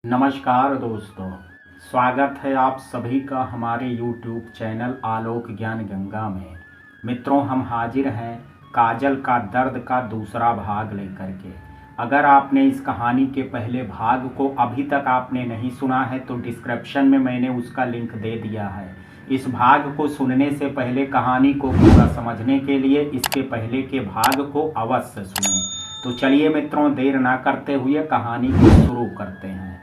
नमस्कार दोस्तों, स्वागत है आप सभी का हमारे YouTube चैनल आलोक ज्ञान गंगा में। मित्रों, हम हाजिर हैं काजल का दर्द का दूसरा भाग लेकर के। अगर आपने इस कहानी के पहले भाग को अभी तक आपने नहीं सुना है तो डिस्क्रिप्शन में मैंने उसका लिंक दे दिया है। इस भाग को सुनने से पहले, कहानी को पूरा समझने के लिए इसके पहले के भाग को अवश्य सुनें। तो चलिए मित्रों, देर ना करते हुए कहानी को शुरू करते हैं।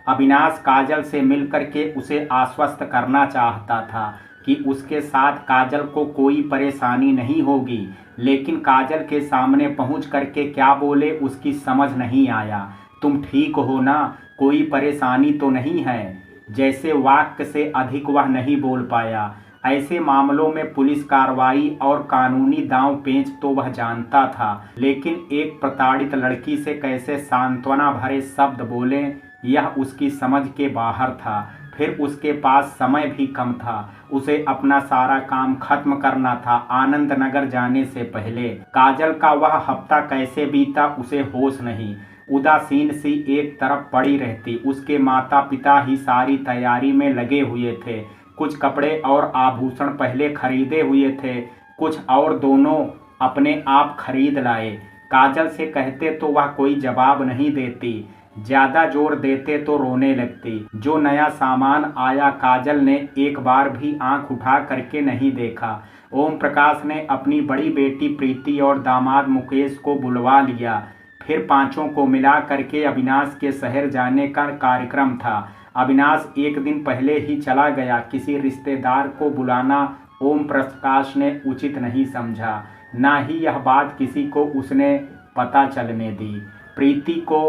अविनाश काजल से मिलकर के उसे आश्वस्त करना चाहता था कि उसके साथ काजल को कोई परेशानी नहीं होगी, लेकिन काजल के सामने पहुंच करके क्या बोले उसकी समझ नहीं आया। तुम ठीक हो ना, कोई परेशानी तो नहीं है? जैसे वाक्य से अधिक वह नहीं बोल पाया। ऐसे मामलों में पुलिस कार्रवाई और कानूनी दांव पेंच तो वह जानता था, लेकिन एक प्रताड़ित लड़की से कैसे सांत्वना भरे शब्द बोले यह उसकी समझ के बाहर था। फिर उसके पास समय भी कम था, उसे अपना सारा काम खत्म करना था आनंद नगर जाने से पहले। काजल का वह हफ्ता कैसे बीता उसे होश नहीं। उदासीन सी एक तरफ पड़ी रहती। उसके माता पिता ही सारी तैयारी में लगे हुए थे। कुछ कपड़े और आभूषण पहले खरीदे हुए थे, कुछ और दोनों अपने आप खरीद लाए। काजल से कहते तो वह कोई जवाब नहीं देती, ज्यादा जोर देते तो रोने लगती। जो नया सामान आया काजल ने एक बार भी आंख उठा करके नहीं देखा। ओम प्रकाश ने अपनी बड़ी बेटी प्रीति और दामाद मुकेश को बुलवा लिया। फिर पांचों को मिला करके अविनाश के शहर जाने का कार्यक्रम था। अविनाश एक दिन पहले ही चला गया। किसी रिश्तेदार को बुलाना ओम प्रकाश ने उचित नहीं समझा, ना ही यह बात किसी को उसने पता चलने दी। प्रीति को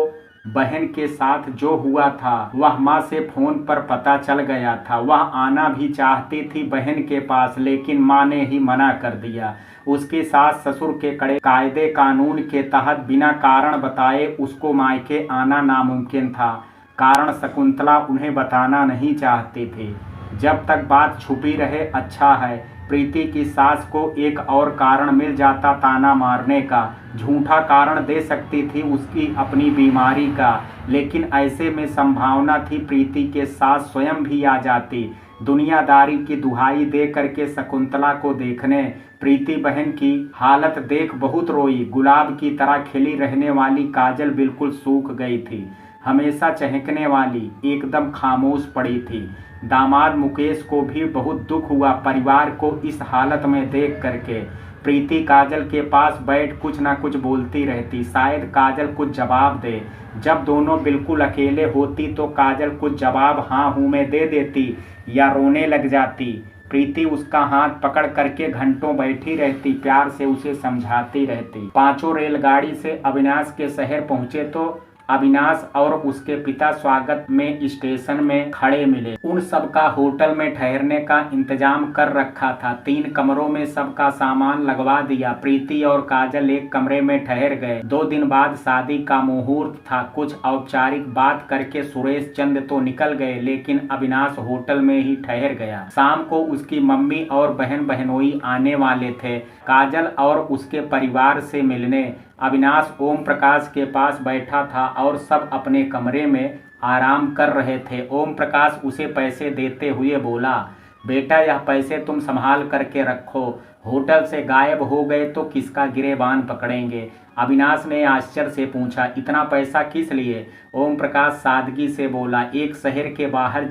बहन के साथ जो हुआ था वह माँ से फोन पर पता चल गया था। वह आना भी चाहती थी बहन के पास, लेकिन माँ ने ही मना कर दिया। उसके सास ससुर के कड़े कायदे कानून के तहत बिना कारण बताए उसको मायके आना नामुमकिन था। कारण शकुंतला उन्हें बताना नहीं चाहती थी। जब तक बात छुपी रहे अच्छा है। प्रीति की सास को एक और कारण मिल जाता ताना मारने का। झूठा कारण दे सकती थी उसकी अपनी बीमारी का, लेकिन ऐसे में संभावना थी प्रीति के सास स्वयं भी आ जाती। दुनियादारी की दुहाई दे करके शकुंतला को देखने। प्रीति बहन की हालत देख बहुत रोई। गुलाब की तरह खिली रहने वाली काजल बिल्कुल सूख गई थी, हमेशा चहकने वाली एकदम खामोश पड़ी थी। दामाद मुकेश को भी बहुत दुख हुआ परिवार को इस हालत में देख करके। प्रीति काजल के पास बैठ कुछ ना कुछ बोलती रहती, शायद काजल कुछ जवाब दे। जब दोनों बिल्कुल अकेले होती तो काजल कुछ जवाब हाँ हूँ में दे देती या रोने लग जाती। प्रीति उसका हाथ पकड़ करके घंटों बैठी रहती, प्यार से उसे समझाती रहती। पांचों रेलगाड़ी से अविनाश के शहर पहुंचे तो अविनाश और उसके पिता स्वागत में स्टेशन में खड़े मिले। उन सबका होटल में ठहरने का इंतजाम कर रखा था। 3 कमरों में सबका सामान लगवा दिया। प्रीति और काजल एक कमरे में ठहर गए। 2 दिन बाद शादी का मुहूर्त था। कुछ औपचारिक बात करके सुरेश चंद तो निकल गए, लेकिन अविनाश होटल में ही ठहर गया। शाम को उसकी मम्मी और बहन बहनोई आने वाले थे काजल और उसके परिवार से मिलने। अविनाश ओम प्रकाश के पास बैठा था और सब अपने कमरे में आराम कर रहे थे। ओम प्रकाश उसे पैसे देते हुए बोला, बेटा यह पैसे तुम संभाल करके रखो, होटल से गायब हो गए तो किसका गिरेबान पकड़ेंगे? अविनाश ने आश्चर्य से पूछा, इतना पैसा किस लिए? ओम प्रकाश सादगी से बोला, एक शहर के बाहर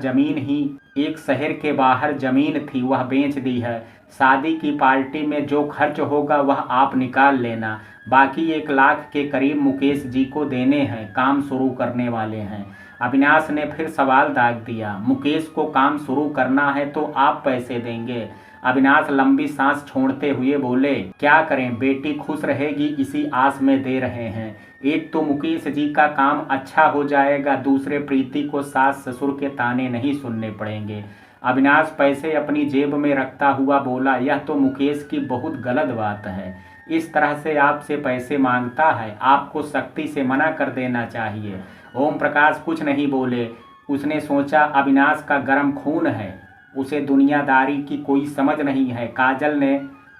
जमीन थी, वह बेच दी है। शादी की पार्टी में जो खर्च होगा वह आप निकाल लेना। बाकी 1 लाख के करीब मुकेश जी को देने हैं, काम शुरू करने वाले हैं। अविनाश ने फिर सवाल दाग दिया, मुकेश को काम शुरू करना है तो आप पैसे देंगे? अविनाश लंबी सांस छोड़ते हुए बोले, क्या करें, बेटी खुश रहेगी इसी आस में दे रहे हैं। एक तो मुकेश जी का काम अच्छा हो जाएगा, दूसरे प्रीति को सास ससुर के ताने नहीं सुनने पड़ेंगे। अविनाश पैसे अपनी जेब में रखता हुआ बोला, यह तो मुकेश की बहुत गलत बात है। इस तरह से आपसे पैसे मांगता है, आपको सख्ती से मना कर देना चाहिए। ओम प्रकाश कुछ नहीं बोले। उसने सोचा अविनाश का गर्म खून है, उसे दुनियादारी की कोई समझ नहीं है। काजल ने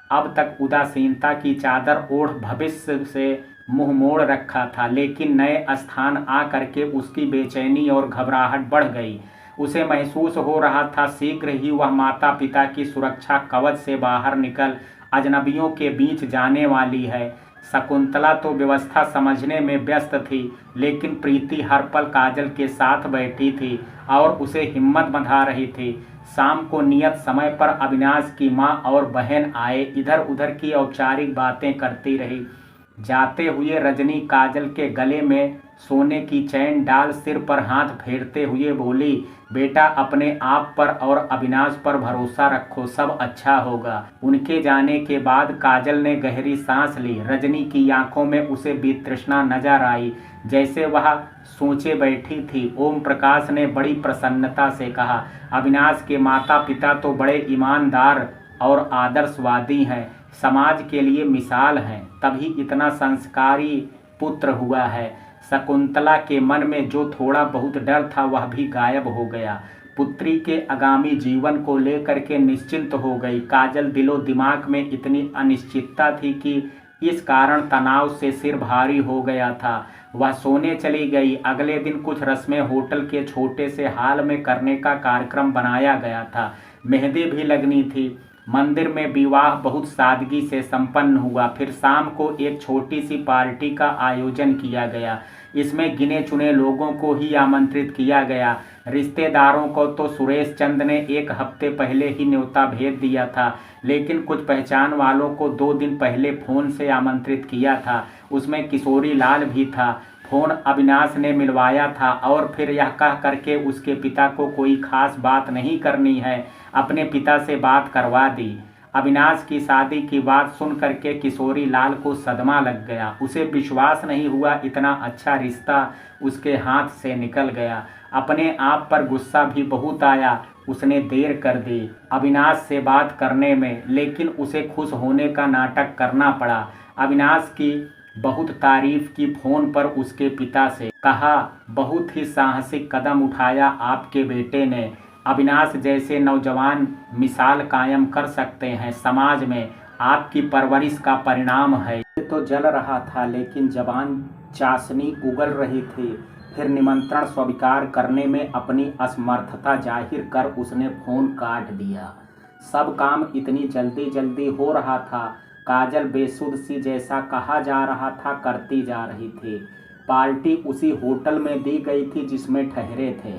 अब तक उदासीनता की चादर ओढ़ भविष्य से मुंह मोड़ रखा था, लेकिन नए स्थान आ करके उसकी बेचैनी और घबराहट बढ़ गई। उसे महसूस हो रहा था शीघ्र ही वह माता पिता की सुरक्षा कवच से बाहर निकल अजनबियों के बीच जाने वाली है। शकुंतला तो व्यवस्था समझने में व्यस्त थी, लेकिन प्रीति हर पल काजल के साथ बैठी थी और उसे हिम्मत बंधा रही थी। शाम को नियत समय पर अविनाश की माँ और बहन आए। इधर उधर की औपचारिक बातें करती रही। जाते हुए रजनी काजल के गले में सोने की चैन डाल सिर पर हाथ फेरते हुए बोली, बेटा अपने आप पर और अविनाश पर भरोसा रखो, सब अच्छा होगा। उनके जाने के बाद काजल ने गहरी सांस ली। रजनी की आंखों में उसे वितृष्णा नजर आई, जैसे वह सोचे बैठी थी। ओम प्रकाश ने बड़ी प्रसन्नता से कहा, अविनाश के माता पिता तो बड़े ईमानदार और आदर्शवादी हैं, समाज के लिए मिसाल हैं, तभी इतना संस्कारी पुत्र हुआ है। शकुंतला के मन में जो थोड़ा बहुत डर था वह भी गायब हो गया। पुत्री के आगामी जीवन को लेकर के निश्चिंत हो गई। काजल दिलो दिमाग में इतनी अनिश्चितता थी कि इस कारण तनाव से सिर भारी हो गया था। वह सोने चली गई। अगले दिन कुछ रस्में होटल के छोटे से हॉल में करने का कार्यक्रम बनाया गया था। मेहंदी भी लगनी थी। मंदिर में विवाह बहुत सादगी से संपन्न हुआ। फिर शाम को एक छोटी सी पार्टी का आयोजन किया गया। इसमें गिने चुने लोगों को ही आमंत्रित किया गया। रिश्तेदारों को तो सुरेश चंद ने एक हफ्ते पहले ही न्योता भेज दिया था, लेकिन कुछ पहचान वालों को 2 दिन पहले फ़ोन से आमंत्रित किया था। उसमें किशोरी लाल भी था। फ़ोन अविनाश ने मिलवाया था और फिर यह कह करके उसके पिता को कोई खास बात नहीं करनी है, अपने पिता से बात करवा दी। अविनाश की शादी की बात सुन करके किशोरी लाल को सदमा लग गया। उसे विश्वास नहीं हुआ इतना अच्छा रिश्ता उसके हाथ से निकल गया। अपने आप पर गुस्सा भी बहुत आया। उसने देर कर दी अविनाश से बात करने में, लेकिन उसे खुश होने का नाटक करना पड़ा। अविनाश की बहुत तारीफ की। फ़ोन पर उसके पिता से कहा, बहुत ही साहसिक कदम उठाया आपके बेटे ने। अविनाश जैसे नौजवान मिसाल कायम कर सकते हैं समाज में, आपकी परवरिश का परिणाम है। तो जल रहा था, लेकिन जबान चाशनी उगल रही थी। फिर निमंत्रण स्वीकार करने में अपनी असमर्थता जाहिर कर उसने फ़ोन काट दिया। सब काम इतनी जल्दी जल्दी हो रहा था। काजल बेसुध सी जैसा कहा जा रहा था करती जा रही थी। पार्टी उसी होटल में दी गई थी जिसमें ठहरे थे,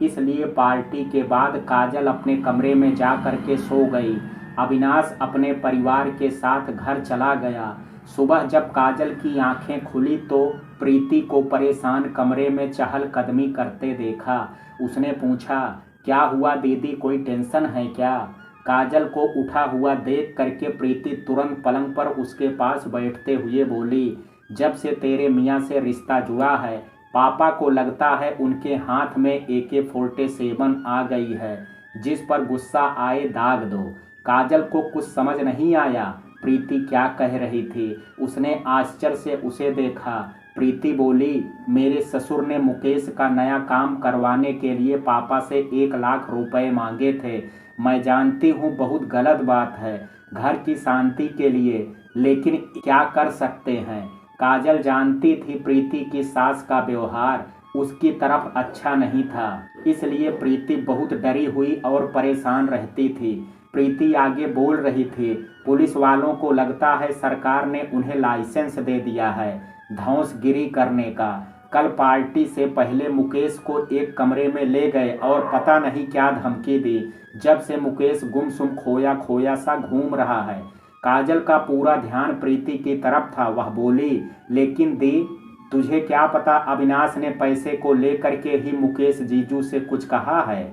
इसलिए पार्टी के बाद काजल अपने कमरे में जा कर के सो गई। अविनाश अपने परिवार के साथ घर चला गया। सुबह जब काजल की आंखें खुली तो प्रीति को परेशान कमरे में चहलकदमी करते देखा। उसने पूछा, क्या हुआ दीदी, कोई टेंशन है क्या? काजल को उठा हुआ देख करके प्रीति तुरंत पलंग पर उसके पास बैठते हुए बोली, जब से तेरे मियाँ से रिश्ता जुड़ा है, पापा को लगता है उनके हाथ में AK-47 आ गई है, जिस पर गुस्सा आए दाग दो। काजल को कुछ समझ नहीं आया प्रीति क्या कह रही थी। उसने आश्चर्य से उसे देखा। प्रीति बोली, मेरे ससुर ने मुकेश का नया काम करवाने के लिए पापा से 1 लाख रुपए मांगे थे। मैं जानती हूँ बहुत गलत बात है घर की शांति के लिए, लेकिन क्या कर सकते हैं। काजल जानती थी प्रीति की सास का व्यवहार उसकी तरफ अच्छा नहीं था, इसलिए प्रीति बहुत डरी हुई और परेशान रहती थी। प्रीति आगे बोल रही थी, पुलिस वालों को लगता है सरकार ने उन्हें लाइसेंस दे दिया है धौंसगिरी करने का। कल पार्टी से पहले मुकेश को एक कमरे में ले गए और पता नहीं क्या धमकी दी। जब से मुकेश गुमसुम खोया खोया सा घूम रहा है। काजल का पूरा ध्यान प्रीति की तरफ था। वह बोली, लेकिन दी, तुझे क्या पता अविनाश ने पैसे को लेकर के ही मुकेश जीजू से कुछ कहा है?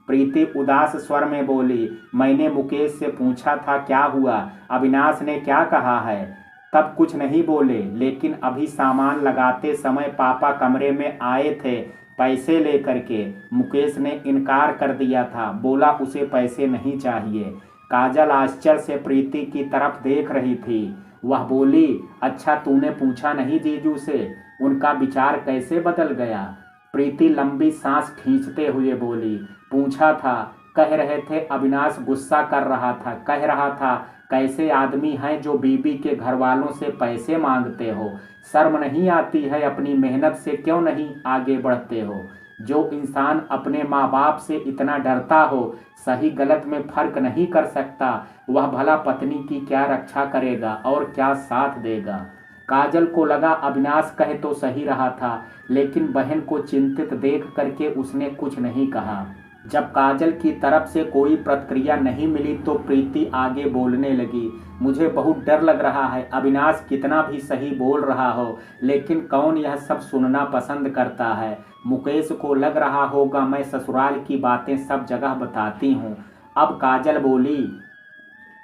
प्रीति उदास स्वर में बोली, मैंने मुकेश से पूछा था क्या हुआ, अविनाश ने क्या कहा है? तब कुछ नहीं बोले, लेकिन अभी सामान लगाते समय पापा कमरे में आए थे पैसे लेकर के। मुकेश ने इनकार कर दिया था, बोला उसे पैसे नहीं चाहिए। काजल आश्चर्य से प्रीति की तरफ देख रही थी। वह बोली, अच्छा तूने पूछा नहीं जीजू से, उनका विचार कैसे बदल गया? प्रीति लंबी सांस खींचते हुए बोली, पूछा था, कह रहे थे अविनाश गुस्सा कर रहा था, कह रहा था कैसे आदमी हैं जो बीबी के घर वालों से पैसे मांगते हो? शर्म नहीं आती है? अपनी मेहनत से क्यों नहीं आगे बढ़ते हो? जो इंसान अपने माँ बाप से इतना डरता हो, सही गलत में फर्क नहीं कर सकता, वह भला पत्नी की क्या रक्षा करेगा और क्या साथ देगा? काजल को लगा अविनाश कहे तो सही रहा था, लेकिन बहन को चिंतित देख करके उसने कुछ नहीं कहा। जब काजल की तरफ से कोई प्रतिक्रिया नहीं मिली तो प्रीति आगे बोलने लगी। मुझे बहुत डर लग रहा है। अविनाश कितना भी सही बोल रहा हो, लेकिन कौन यह सब सुनना पसंद करता है? मुकेश को लग रहा होगा मैं ससुराल की बातें सब जगह बताती हूँ। अब काजल बोली,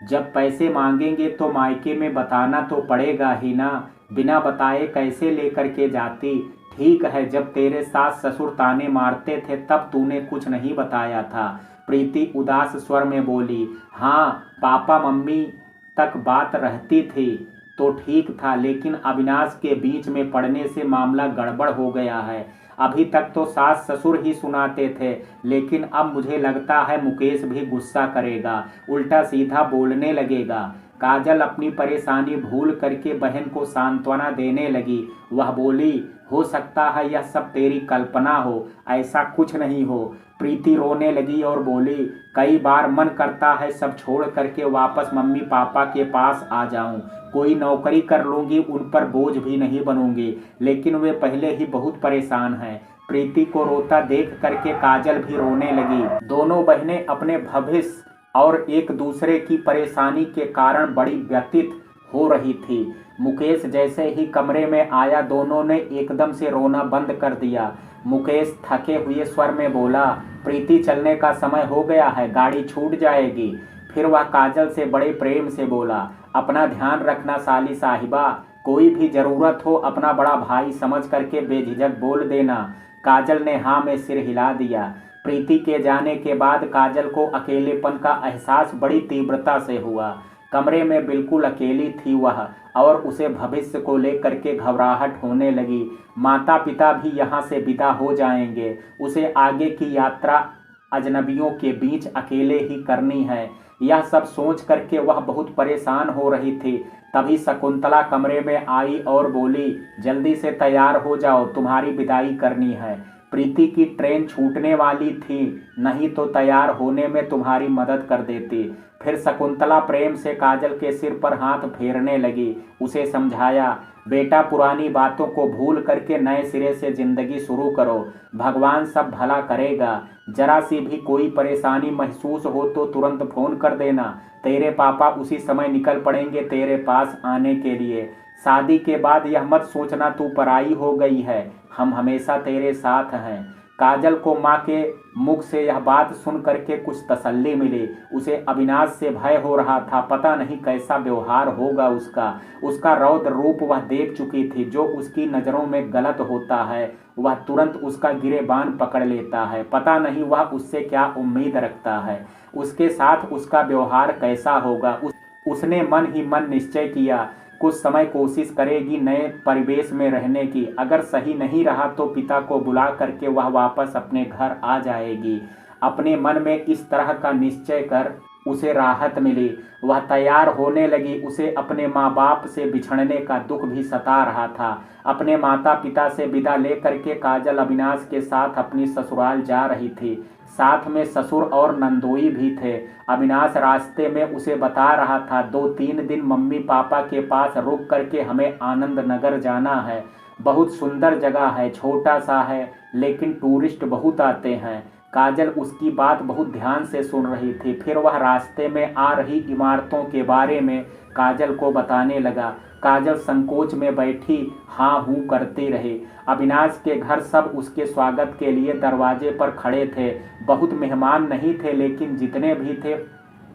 जब पैसे मांगेंगे तो मायके में बताना तो पड़ेगा ही ना, बिना बताए कैसे लेकर के जाती? ठीक है, जब तेरे सास ससुर ताने मारते थे तब तूने कुछ नहीं बताया था। प्रीति उदास स्वर में बोली, हाँ पापा मम्मी तक बात रहती थी तो ठीक था, लेकिन अविनाश के बीच में पड़ने से मामला गड़बड़ हो गया है। अभी तक तो सास ससुर ही सुनाते थे, लेकिन अब मुझे लगता है मुकेश भी गुस्सा करेगा, उल्टा सीधा बोलने लगेगा। काजल अपनी परेशानी भूल करके बहन को सांत्वना देने लगी। वह बोली, हो सकता है यह सब तेरी कल्पना हो, ऐसा कुछ नहीं हो। प्रीति रोने लगी और बोली, कई बार मन करता है सब छोड़ करके वापस मम्मी पापा के पास आ जाऊं, कोई नौकरी कर लूंगी, उन पर बोझ भी नहीं बनूंगी, लेकिन वे पहले ही बहुत परेशान हैं। प्रीति को रोता देख करके काजल भी रोने लगी। दोनों बहनें अपने भविष्य और एक दूसरे की परेशानी के कारण बड़ी व्यथित हो रही थी। मुकेश जैसे ही कमरे में आया, दोनों ने एकदम से रोना बंद कर दिया। मुकेश थके हुए स्वर में बोला, प्रीति चलने का समय हो गया है, गाड़ी छूट जाएगी। फिर वह काजल से बड़े प्रेम से बोला, अपना ध्यान रखना साली साहिबा, कोई भी जरूरत हो अपना बड़ा भाई समझ करके बेझिझक बोल देना। काजल ने हाँ में सिर हिला दिया। प्रीति के जाने के बाद काजल को अकेलेपन का एहसास बड़ी तीव्रता से हुआ। कमरे में बिल्कुल अकेली थी वह, और उसे भविष्य को लेकर के घबराहट होने लगी। माता पिता भी यहाँ से विदा हो जाएंगे, उसे आगे की यात्रा अजनबियों के बीच अकेले ही करनी है। यह सब सोच करके वह बहुत परेशान हो रही थी। तभी शकुंतला कमरे में आई और बोली, जल्दी से तैयार हो जाओ, तुम्हारी विदाई करनी है। प्रीति की ट्रेन छूटने वाली थी, नहीं तो तैयार होने में तुम्हारी मदद कर देती। फिर शकुंतला प्रेम से काजल के सिर पर हाथ फेरने लगी। उसे समझाया, बेटा पुरानी बातों को भूल करके नए सिरे से जिंदगी शुरू करो, भगवान सब भला करेगा। जरा सी भी कोई परेशानी महसूस हो तो तुरंत फोन कर देना, तेरे पापा उसी समय निकल पड़ेंगे तेरे पास आने के लिए। शादी के बाद यह मत सोचना तू पराई हो गई है, हम हमेशा तेरे साथ हैं। काजल को माँ के मुख से यह बात सुन करके कुछ तसल्ली मिली। उसे अविनाश से भय हो रहा था, पता नहीं कैसा व्यवहार होगा उसका रौद्र रूप वह देख चुकी थी। जो उसकी नज़रों में गलत होता है वह तुरंत उसका गिरेबान पकड़ लेता है। पता नहीं वह उससे क्या उम्मीद रखता है, उसके साथ उसका व्यवहार कैसा होगा। उसने मन ही मन निश्चय किया, कुछ समय कोशिश करेगी नए परिवेश में रहने की। अगर सही नहीं रहा तो पिता को बुला करके वह वापस अपने घर आ जाएगी। अपने मन में इस तरह का निश्चय कर उसे राहत मिली। वह तैयार होने लगी। उसे अपने माँ बाप से बिछड़ने का दुख भी सता रहा था। अपने माता पिता से विदा लेकर के काजल अविनाश के साथ अपनी ससुराल जा रही थी। साथ में ससुर और नंदोई भी थे। अविनाश रास्ते में उसे बता रहा था, 2-3 दिन मम्मी पापा के पास रुक करके हमें आनंद नगर जाना है। बहुत सुंदर जगह है, छोटा सा है, लेकिन टूरिस्ट बहुत आते हैं। काजल उसकी बात बहुत ध्यान से सुन रही थी। फिर वह रास्ते में आ रही इमारतों के बारे में काजल को बताने लगा। काजल संकोच में बैठी हाँ हूँ करती रही। अविनाश के घर सब उसके स्वागत के लिए दरवाजे पर खड़े थे। बहुत मेहमान नहीं थे, लेकिन जितने भी थे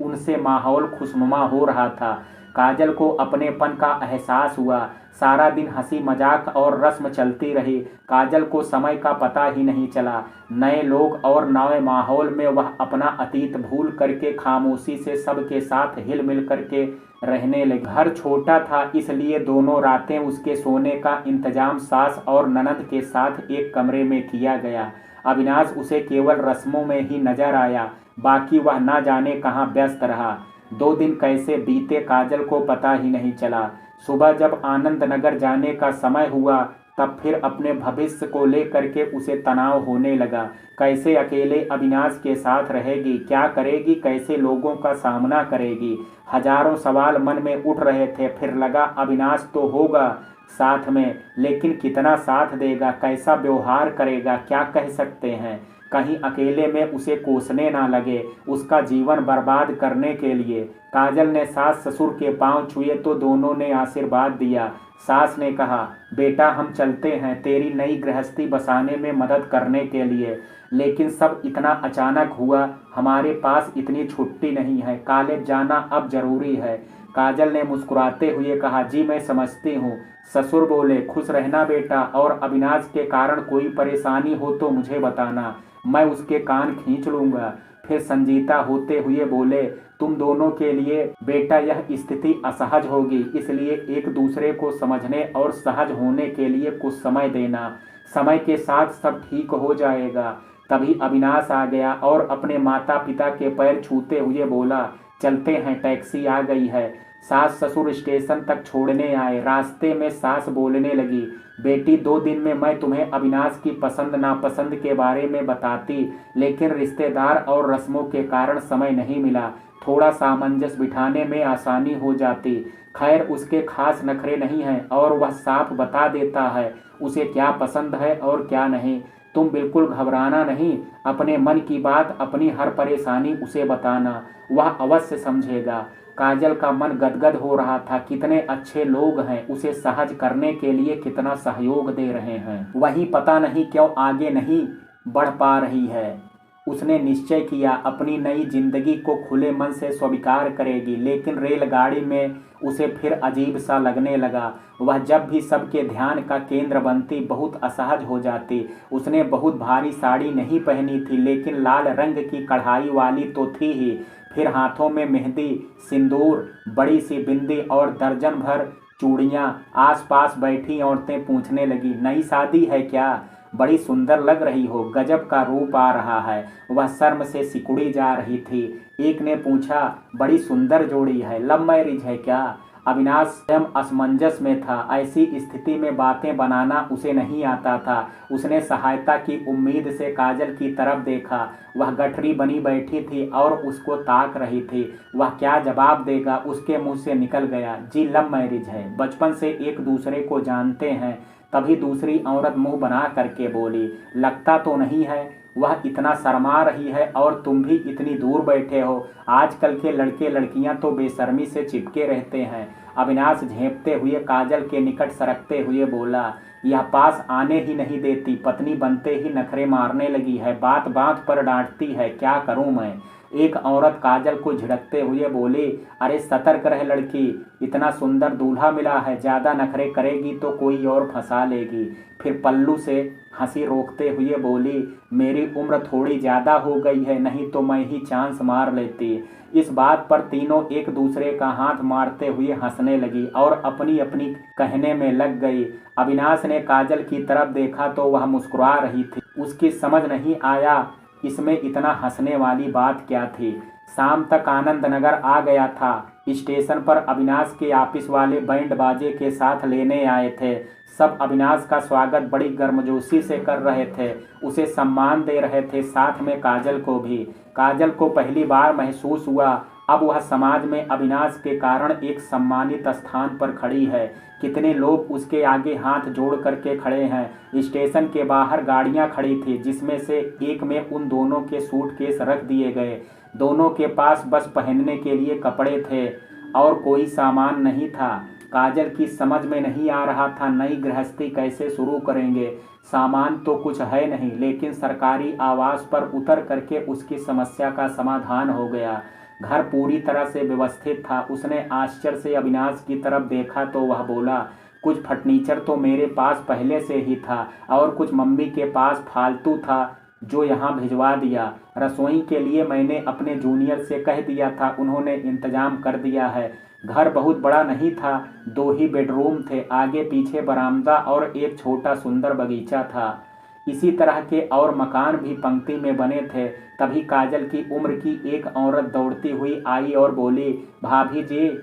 उनसे माहौल खुशनुमा हो रहा था। काजल को अपनेपन का एहसास हुआ। सारा दिन हंसी मजाक और रस्म चलती रही। काजल को समय का पता ही नहीं चला। नए लोग और नए माहौल में वह अपना अतीत भूल करके खामोशी से सबके साथ हिल मिल करके रहने लगी। घर छोटा था, इसलिए दोनों रातें उसके सोने का इंतजाम सास और ननद के साथ एक कमरे में किया गया। अविनाश उसे केवल रस्मों में ही नजर आया, बाकी वह न जाने कहाँ व्यस्त रहा। 2 दिन कैसे बीते काजल को पता ही नहीं चला। सुबह जब आनंद नगर जाने का समय हुआ तब फिर अपने भविष्य को लेकर के उसे तनाव होने लगा। कैसे अकेले अविनाश के साथ रहेगी, क्या करेगी, कैसे लोगों का सामना करेगी, हजारों सवाल मन में उठ रहे थे। फिर लगा अविनाश तो होगा साथ में, लेकिन कितना साथ देगा, कैसा व्यवहार करेगा, क्या कह सकते हैं। कहीं अकेले में उसे कोसने ना लगे, उसका जीवन बर्बाद करने के लिए। काजल ने सास ससुर के पांव छुए तो दोनों ने आशीर्वाद दिया। सास ने कहा, बेटा हम चलते हैं तेरी नई गृहस्थी बसाने में मदद करने के लिए, लेकिन सब इतना अचानक हुआ, हमारे पास इतनी छुट्टी नहीं है, कॉलेज जाना अब जरूरी है। काजल ने मुस्कुराते हुए कहा, जी मैं समझती हूँ। ससुर बोले, खुश रहना बेटा, और अविनाश के कारण कोई परेशानी हो तो मुझे बताना, मैं उसके कान खींच लूँगा। फिर संजीता होते हुए बोले, तुम दोनों के लिए बेटा यह स्थिति असहज होगी, इसलिए एक दूसरे को समझने और सहज होने के लिए कुछ समय देना, समय के साथ सब ठीक हो जाएगा। तभी अविनाश आ गया और अपने माता पिता के पैर छूते हुए बोला, चलते हैं टैक्सी आ गई है। सास ससुर स्टेशन तक छोड़ने आए। रास्ते में सास बोलने लगी, बेटी 2 दिन में मैं तुम्हें अविनाश की पसंद नापसंद के बारे में बताती, लेकिन रिश्तेदार और रस्मों के कारण समय नहीं मिला, थोड़ा सामंजस्य बिठाने में आसानी हो जाती। खैर उसके खास नखरे नहीं हैं और वह साफ बता देता है उसे क्या पसंद है और क्या नहीं। तुम बिल्कुल घबराना नहीं, अपने मन की बात, अपनी हर परेशानी उसे बताना, वह अवश्य समझेगा। काजल का मन गदगद हो रहा था, कितने अच्छे लोग हैं, उसे सहज करने के लिए कितना सहयोग दे रहे हैं। वही पता नहीं क्यों आगे नहीं बढ़ पा रही है। उसने निश्चय किया अपनी नई जिंदगी को खुले मन से स्वीकार करेगी, लेकिन रेलगाड़ी में उसे फिर अजीब सा लगने लगा। वह जब भी सबके ध्यान का केंद्र बनती बहुत असहज हो जाती। उसने बहुत भारी साड़ी नहीं पहनी थी, लेकिन लाल रंग की कढ़ाई वाली तो थी ही। फिर हाथों में मेहंदी, सिंदूर, बड़ी सी बिंदी और दर्जन भर चूड़ियाँ। आसपास बैठी औरतें पूछने लगी, नई शादी है क्या, बड़ी सुंदर लग रही हो, गजब का रूप आ रहा है। वह शर्म से सिकुड़ी जा रही थी। एक ने पूछा, बड़ी सुंदर जोड़ी है, लव मैरिज है क्या। अविनाश स्वयं असमंजस में था। ऐसी स्थिति में बातें बनाना उसे नहीं आता था। उसने सहायता की उम्मीद से काजल की तरफ देखा। वह गठरी बनी बैठी थी और उसको ताक रही थी। वह क्या जवाब देगा, उसके मुंह से निकल गया, जी लव मैरिज है, बचपन से एक दूसरे को जानते हैं। तभी दूसरी औरत मुंह बना करके बोली, लगता तो नहीं है, वह इतना शर्मा रही है और तुम भी इतनी दूर बैठे हो। आजकल के लड़के लड़कियां तो बेशर्मी से चिपके रहते हैं। अविनाश झेंपते हुए काजल के निकट सरकते हुए बोला, यह पास आने ही नहीं देती, पत्नी बनते ही नखरे मारने लगी है, बात बात पर डांटती है, क्या करूं मैं। एक औरत काजल को झिड़कते हुए बोली, अरे सतर्क रह लड़की, इतना सुंदर दूल्हा मिला है, ज्यादा नखरे करेगी तो कोई और फंसा लेगी। फिर पल्लू से हंसी रोकते हुए बोली, मेरी उम्र थोड़ी ज्यादा हो गई है, नहीं तो मैं ही चांस मार लेती। इस बात पर तीनों एक दूसरे का हाथ मारते हुए हंसने लगी और अपनी अपनी कहने में लग गई। अविनाश ने काजल की तरफ देखा तो वह मुस्कुरा रही थी। उसकी समझ नहीं आया इसमें इतना हंसने वाली बात क्या थी। शाम तक आनंद नगर आ गया था। स्टेशन पर अविनाश के ऑफिस वाले बैंड बाजे के साथ लेने आए थे। सब अविनाश का स्वागत बड़ी गर्मजोशी से कर रहे थे, उसे सम्मान दे रहे थे, साथ में काजल को भी। काजल को पहली बार महसूस हुआ अब वह समाज में अविनाश के कारण एक सम्मानित स्थान पर खड़ी है। कितने लोग उसके आगे हाथ जोड़ करके खड़े हैं। स्टेशन के बाहर गाड़ियां खड़ी थी, जिसमें से एक में उन दोनों के सूटकेस रख दिए गए। दोनों के पास बस पहनने के लिए कपड़े थे और कोई सामान नहीं था। काजल की समझ में नहीं आ रहा था नई गृहस्थी कैसे शुरू करेंगे। सामान तो कुछ है नहीं, लेकिन सरकारी आवास पर उतर करके उसकी समस्या का समाधान हो गया। घर पूरी तरह से व्यवस्थित था। उसने आश्चर्य से अविनाश की तरफ देखा तो वह बोला, कुछ फर्नीचर तो मेरे पास पहले से ही था और कुछ मम्मी के पास फालतू था जो यहाँ भिजवा दिया। रसोई के लिए मैंने अपने जूनियर से कह दिया था, उन्होंने इंतजाम कर दिया है। घर बहुत बड़ा नहीं था, 2 ही बेडरूम थे, आगे पीछे बरामदा और एक छोटा सुंदर बगीचा था। इसी तरह के और मकान भी पंक्ति में बने थे। तभी काजल की उम्र की एक औरत दौड़ती हुई आई और बोली, भाभी जी,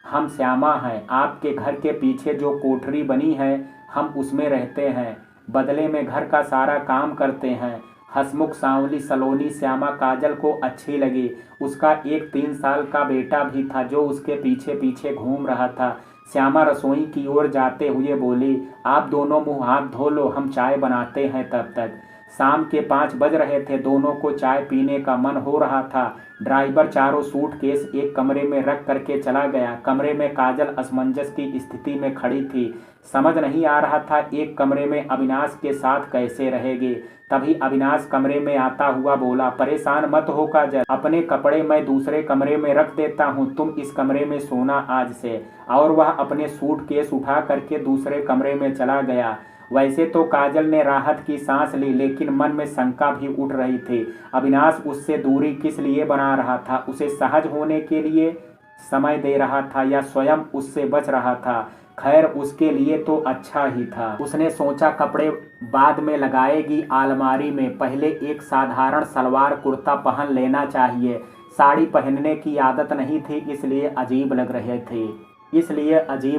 हम श्यामा हैं। आपके घर के पीछे जो कोठरी बनी है हम उसमें रहते हैं, बदले में घर का सारा काम करते हैं। हंसमुख सांवली सलोनी श्यामा काजल को अच्छी लगी। उसका एक 3 साल का बेटा भी था जो उसके पीछे पीछे घूम रहा था। श्यामा रसोई की ओर जाते हुए बोली, आप दोनों मुंह हाथ धो लो, हम चाय बनाते हैं तब तक। शाम के 5 बज रहे थे। दोनों को चाय पीने का मन हो रहा था। ड्राइवर चारों सूटकेस एक कमरे में रख करके चला गया। कमरे में काजल असमंजस की स्थिति में खड़ी थी। समझ नहीं आ रहा था एक कमरे में अविनाश के साथ कैसे रहेगी। तभी अविनाश कमरे में आता हुआ बोला, परेशान मत हो काजल, अपने कपड़े मैं दूसरे कमरे में रख देता हूँ, तुम इस कमरे में सोना आज से। और वह अपने सूटकेस उठा करके दूसरे कमरे में चला गया। वैसे तो काजल ने राहत की सांस ली, लेकिन मन में शंका भी उठ रही थी। अविनाश उससे दूरी किस लिए बना रहा था? उसे सहज होने के लिए समय दे रहा था या स्वयं उससे बच रहा था? खैर, उसके लिए तो अच्छा ही था। उसने सोचा कपड़े बाद में लगाएगी अलमारी में, पहले एक साधारण सलवार कुर्ता पहन लेना चाहिए। साड़ी पहनने की आदत नहीं थी, इसलिए अजीब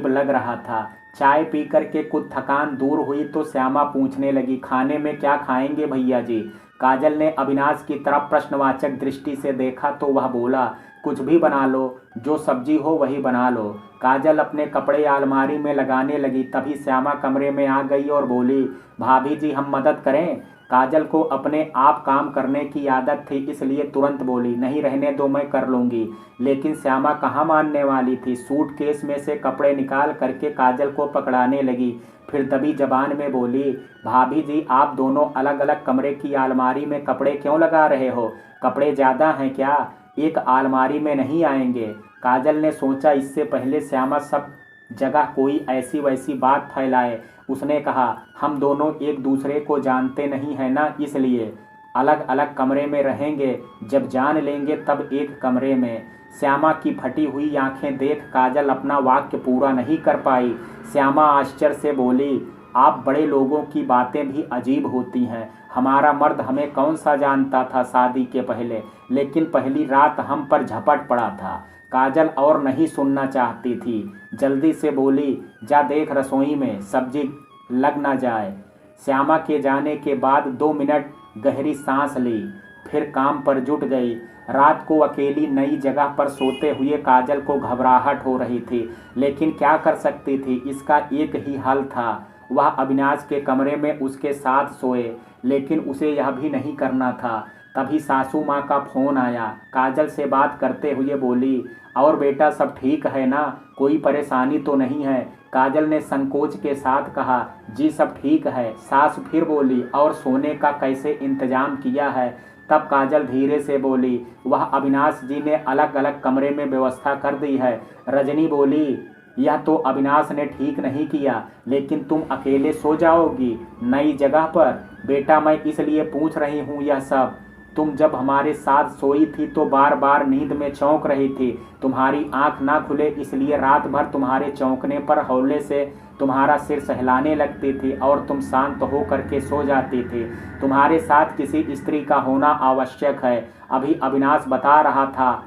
लग रहा था। चाय पी करके कुछ थकान दूर हुई तो श्यामा पूछने लगी, खाने में क्या खाएंगे भैया जी? काजल ने अविनाश की तरफ प्रश्नवाचक दृष्टि से देखा तो वह बोला, कुछ भी बना लो, जो सब्जी हो वही बना लो। काजल अपने कपड़े अलमारी में लगाने लगी। तभी श्यामा कमरे में आ गई और बोली, भाभी जी, हम मदद करें? काजल को अपने आप काम करने की आदत थी, इसलिए तुरंत बोली, नहीं रहने दो, मैं कर लूँगी। लेकिन श्यामा कहाँ मानने वाली थी। सूटकेस में से कपड़े निकाल करके काजल को पकड़ाने लगी। फिर दबी जबान में बोली, भाभी जी, आप दोनों अलग अलग कमरे की अलमारी में कपड़े क्यों लगा रहे हो? कपड़े ज़्यादा हैं क्या? एक अलमारी में नहीं आएंगे। काजल ने सोचा इससे पहले श्यामा सब जगह कोई ऐसी वैसी बात फैलाए। उसने कहा, हम दोनों एक दूसरे को जानते नहीं है ना, इसलिए अलग अलग कमरे में रहेंगे, जब जान लेंगे तब एक कमरे में। श्यामा की फटी हुई आंखें देख काजल अपना वाक्य पूरा नहीं कर पाई। श्यामा आश्चर्य से बोली, आप बड़े लोगों की बातें भी अजीब होती हैं। हमारा मर्द हमें कौन सा जानता था शादी के पहले, लेकिन पहली रात हम पर झपट पड़ा था। काजल और नहीं सुनना चाहती थी, जल्दी से बोली, जा देख रसोई में सब्जी लग ना जाए। श्यामा के जाने के बाद 2 मिनट गहरी सांस ली, फिर काम पर जुट गई। रात को अकेली नई जगह पर सोते हुए काजल को घबराहट हो रही थी, लेकिन क्या कर सकती थी? इसका एक ही हल था, वह अविनाश के कमरे में उसके साथ सोए, लेकिन उसे यह भी नहीं करना था। तभी सासू माँ का फोन आया। काजल से बात करते हुए बोली, और बेटा सब ठीक है ना, कोई परेशानी तो नहीं है? काजल ने संकोच के साथ कहा, जी सब ठीक है। सास फिर बोली, और सोने का कैसे इंतजाम किया है? तब काजल धीरे से बोली, वह अविनाश जी ने अलग अलग कमरे में व्यवस्था कर दी है। रजनी बोली, यह तो अविनाश ने ठीक नहीं किया, लेकिन तुम अकेले सो जाओगी नई जगह पर? बेटा, मैं इसलिए पूछ रही हूँ यह सब। तुम जब हमारे साथ सोई थी तो बार बार नींद में चौंक रही थी। तुम्हारी आंख ना खुले इसलिए रात भर तुम्हारे चौंकने पर हौले से तुम्हारा सिर सहलाने लगती थी और तुम शांत हो करके सो जाती थी। तुम्हारे साथ किसी स्त्री का होना आवश्यक है। अभी अविनाश बता रहा था,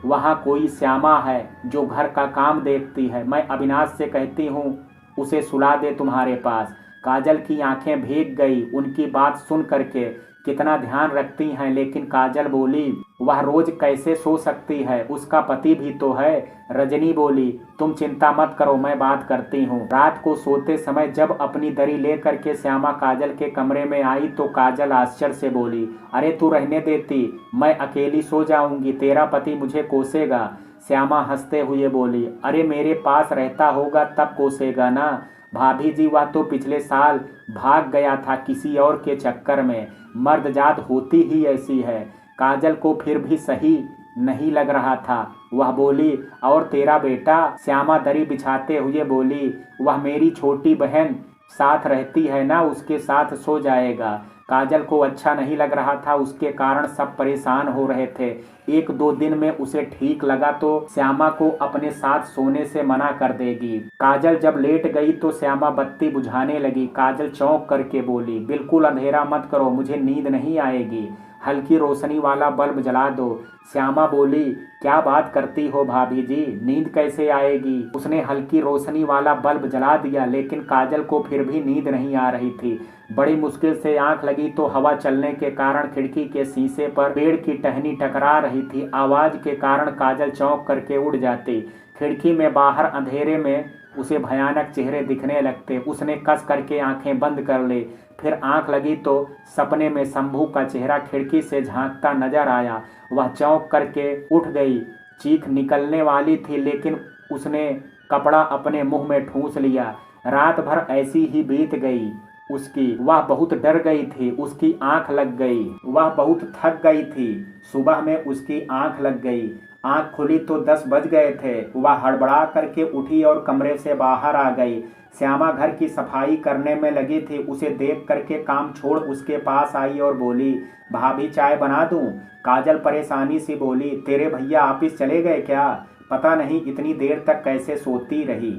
वहाँ कोई श्यामा है जो घर का काम देखती है। मैं अविनाश से कहती हूँ उसे सुला दे तुम्हारे पास। काजल की आंखें भीग गई उनकी बात सुन करके। कितना ध्यान रखती हैं, लेकिन काजल बोली, वह रोज कैसे सो सकती है, उसका पति भी तो है। रजनी बोली, तुम चिंता मत करो, मैं बात करती हूँ। रात को सोते समय जब अपनी दरी लेकर के श्यामा काजल के कमरे में आई तो काजल आश्चर्य से बोली, अरे तू रहने देती, मैं अकेली सो जाऊंगी, तेरा पति मुझे कोसेगा। श्यामा हंसते हुए बोली, अरे मेरे पास रहता होगा तब कोसेगा ना। भाभी जी, वह तो पिछले साल भाग गया था किसी और के चक्कर में। मर्द जात होती ही ऐसी है। काजल को फिर भी सही नहीं लग रहा था। वह बोली, और तेरा बेटा? श्यामा दरी बिछाते हुए बोली, वह मेरी छोटी बहन साथ रहती है ना, उसके साथ सो जाएगा। काजल को अच्छा नहीं लग रहा था, उसके कारण सब परेशान हो रहे थे। एक दो दिन में उसे ठीक लगा तो श्यामा को अपने साथ सोने से मना कर देगी। काजल जब लेट गई तो श्यामा बत्ती बुझाने लगी। काजल चौंक करके बोली, बिल्कुल अंधेरा मत करो, मुझे नींद नहीं आएगी, हल्की रोशनी वाला बल्ब जला दो। श्यामा बोली, क्या बात करती हो भाभी जी, नींद कैसे आएगी। उसने हल्की रोशनी वाला बल्ब जला दिया, लेकिन काजल को फिर भी नींद नहीं आ रही थी। बड़ी मुश्किल से आंख लगी तो हवा चलने के कारण खिड़की के शीशे पर पेड़ की टहनी टकरा रही थी। आवाज के कारण काजल चौंक करके उठ जाती। खिड़की में बाहर अंधेरे में उसे भयानक चेहरे दिखने लगते। उसने कस करके आंखें बंद कर ली। फिर आंख लगी तो सपने में शंभू का चेहरा खिड़की से झांकता नजर आया। वह चौंक करके उठ गई। चीख निकलने वाली थी, लेकिन उसने कपड़ा अपने मुंह में ठूंस लिया। रात भर ऐसी ही बीत गई उसकी। वह बहुत डर गई थी, उसकी आंख लग गई। वह बहुत थक गई थी। सुबह में उसकी आंख लग गई। आंख खुली तो 10 बज गए थे। वह हड़बड़ा करके उठी और कमरे से बाहर आ गई। श्यामा घर की सफाई करने में लगी थी। उसे देख करके काम छोड़ उसके पास आई और बोली, भाभी चाय बना दूं? काजल परेशानी से बोली, तेरे भैया ऑफिस चले गए क्या? पता नहीं इतनी देर तक कैसे सोती रही।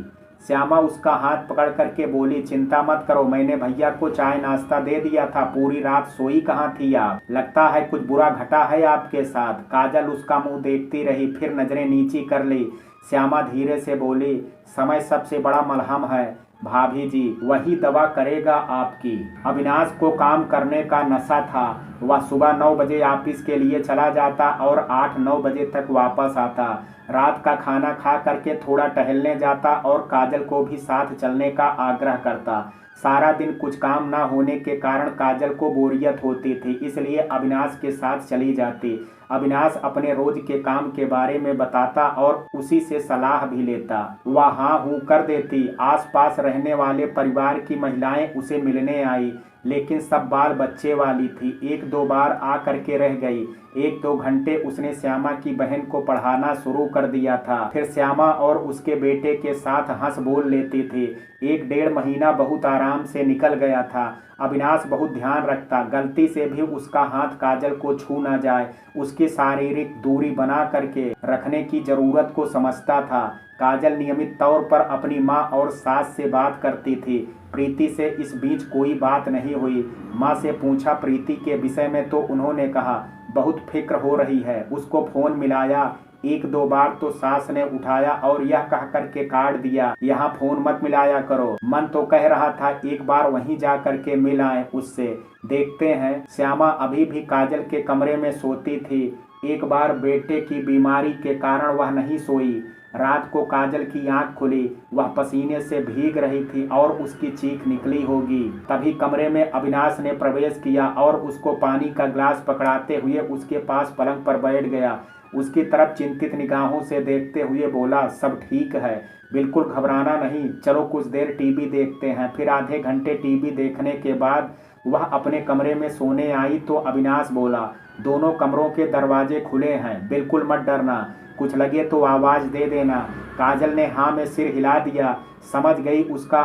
श्यामा उसका हाथ पकड़ करके बोली, चिंता मत करो, मैंने भैया को चाय नाश्ता दे दिया था। पूरी रात सोई कहाँ थी आप? लगता है कुछ बुरा घटा है आपके साथ। काजल उसका मुंह देखती रही, फिर नजरें नीची कर ली। श्यामा धीरे से बोली, समय सबसे बड़ा मलहम है भाभी जी, वही दवा करेगा आपकी। अविनाश को काम करने का नशा था। वह सुबह 9 बजे ऑफिस के लिए चला जाता और 8-9 बजे तक वापस आता। रात का खाना खा करके थोड़ा टहलने जाता और काजल को भी साथ चलने का आग्रह करता। सारा दिन कुछ काम ना होने के कारण काजल को बोरियत होती थी, इसलिए अविनाश के साथ चली जाती। अविनाश अपने रोज के काम के बारे में बताता और उसी से सलाह भी लेता। वह हाँ हूँ कर देती। आसपास रहने वाले परिवार की महिलाएं उसे मिलने आई, लेकिन सब बाल बच्चे वाली थी। 1-2 बार आ करके रह गई। 1-2 घंटे उसने श्यामा की बहन को पढ़ाना शुरू कर दिया था। फिर श्यामा और उसके बेटे के साथ हंस बोल लेती थी। 1-1.5 महीना बहुत आराम से निकल गया था। अविनाश बहुत ध्यान रखता, गलती से भी उसका हाथ काजल को छू ना जाए। उसकी शारीरिक दूरी बना करके रखने की जरूरत को समझता था। काजल नियमित तौर पर अपनी माँ और सास से बात करती थी। प्रीति से इस बीच कोई बात नहीं हुई। माँ से पूछा प्रीति के विषय में तो उन्होंने कहा बहुत फिक्र हो रही है। उसको फोन मिलाया 1-2 बार तो सास ने उठाया और यह कह करके काट दिया, यहाँ फोन मत मिलाया करो। मन तो कह रहा था एक बार वहीं जा करके मिल आए उससे, देखते हैं। श्यामा अभी भी काजल के कमरे में सोती थी। एक बार बेटे की बीमारी के कारण वह नहीं सोई। रात को काजल की आंख खुली। वह पसीने से भीग रही थी और उसकी चीख निकली होगी। तभी कमरे में अविनाश ने प्रवेश किया और उसको पानी का ग्लास पकड़ाते हुए उसके पास पलंग पर बैठ गया। उसकी तरफ चिंतित निगाहों से देखते हुए बोला, सब ठीक है, बिल्कुल घबराना नहीं, चलो कुछ देर टीवी देखते हैं। फिर आधे घंटे टीवी देखने के बाद वह अपने कमरे में सोने आई तो अविनाश बोला, दोनों कमरों के दरवाजे खुले हैं, बिल्कुल मत डरना, कुछ लगे तो आवाज़ दे देना। काजल ने हाँ में सिर हिला दिया। समझ गई उसका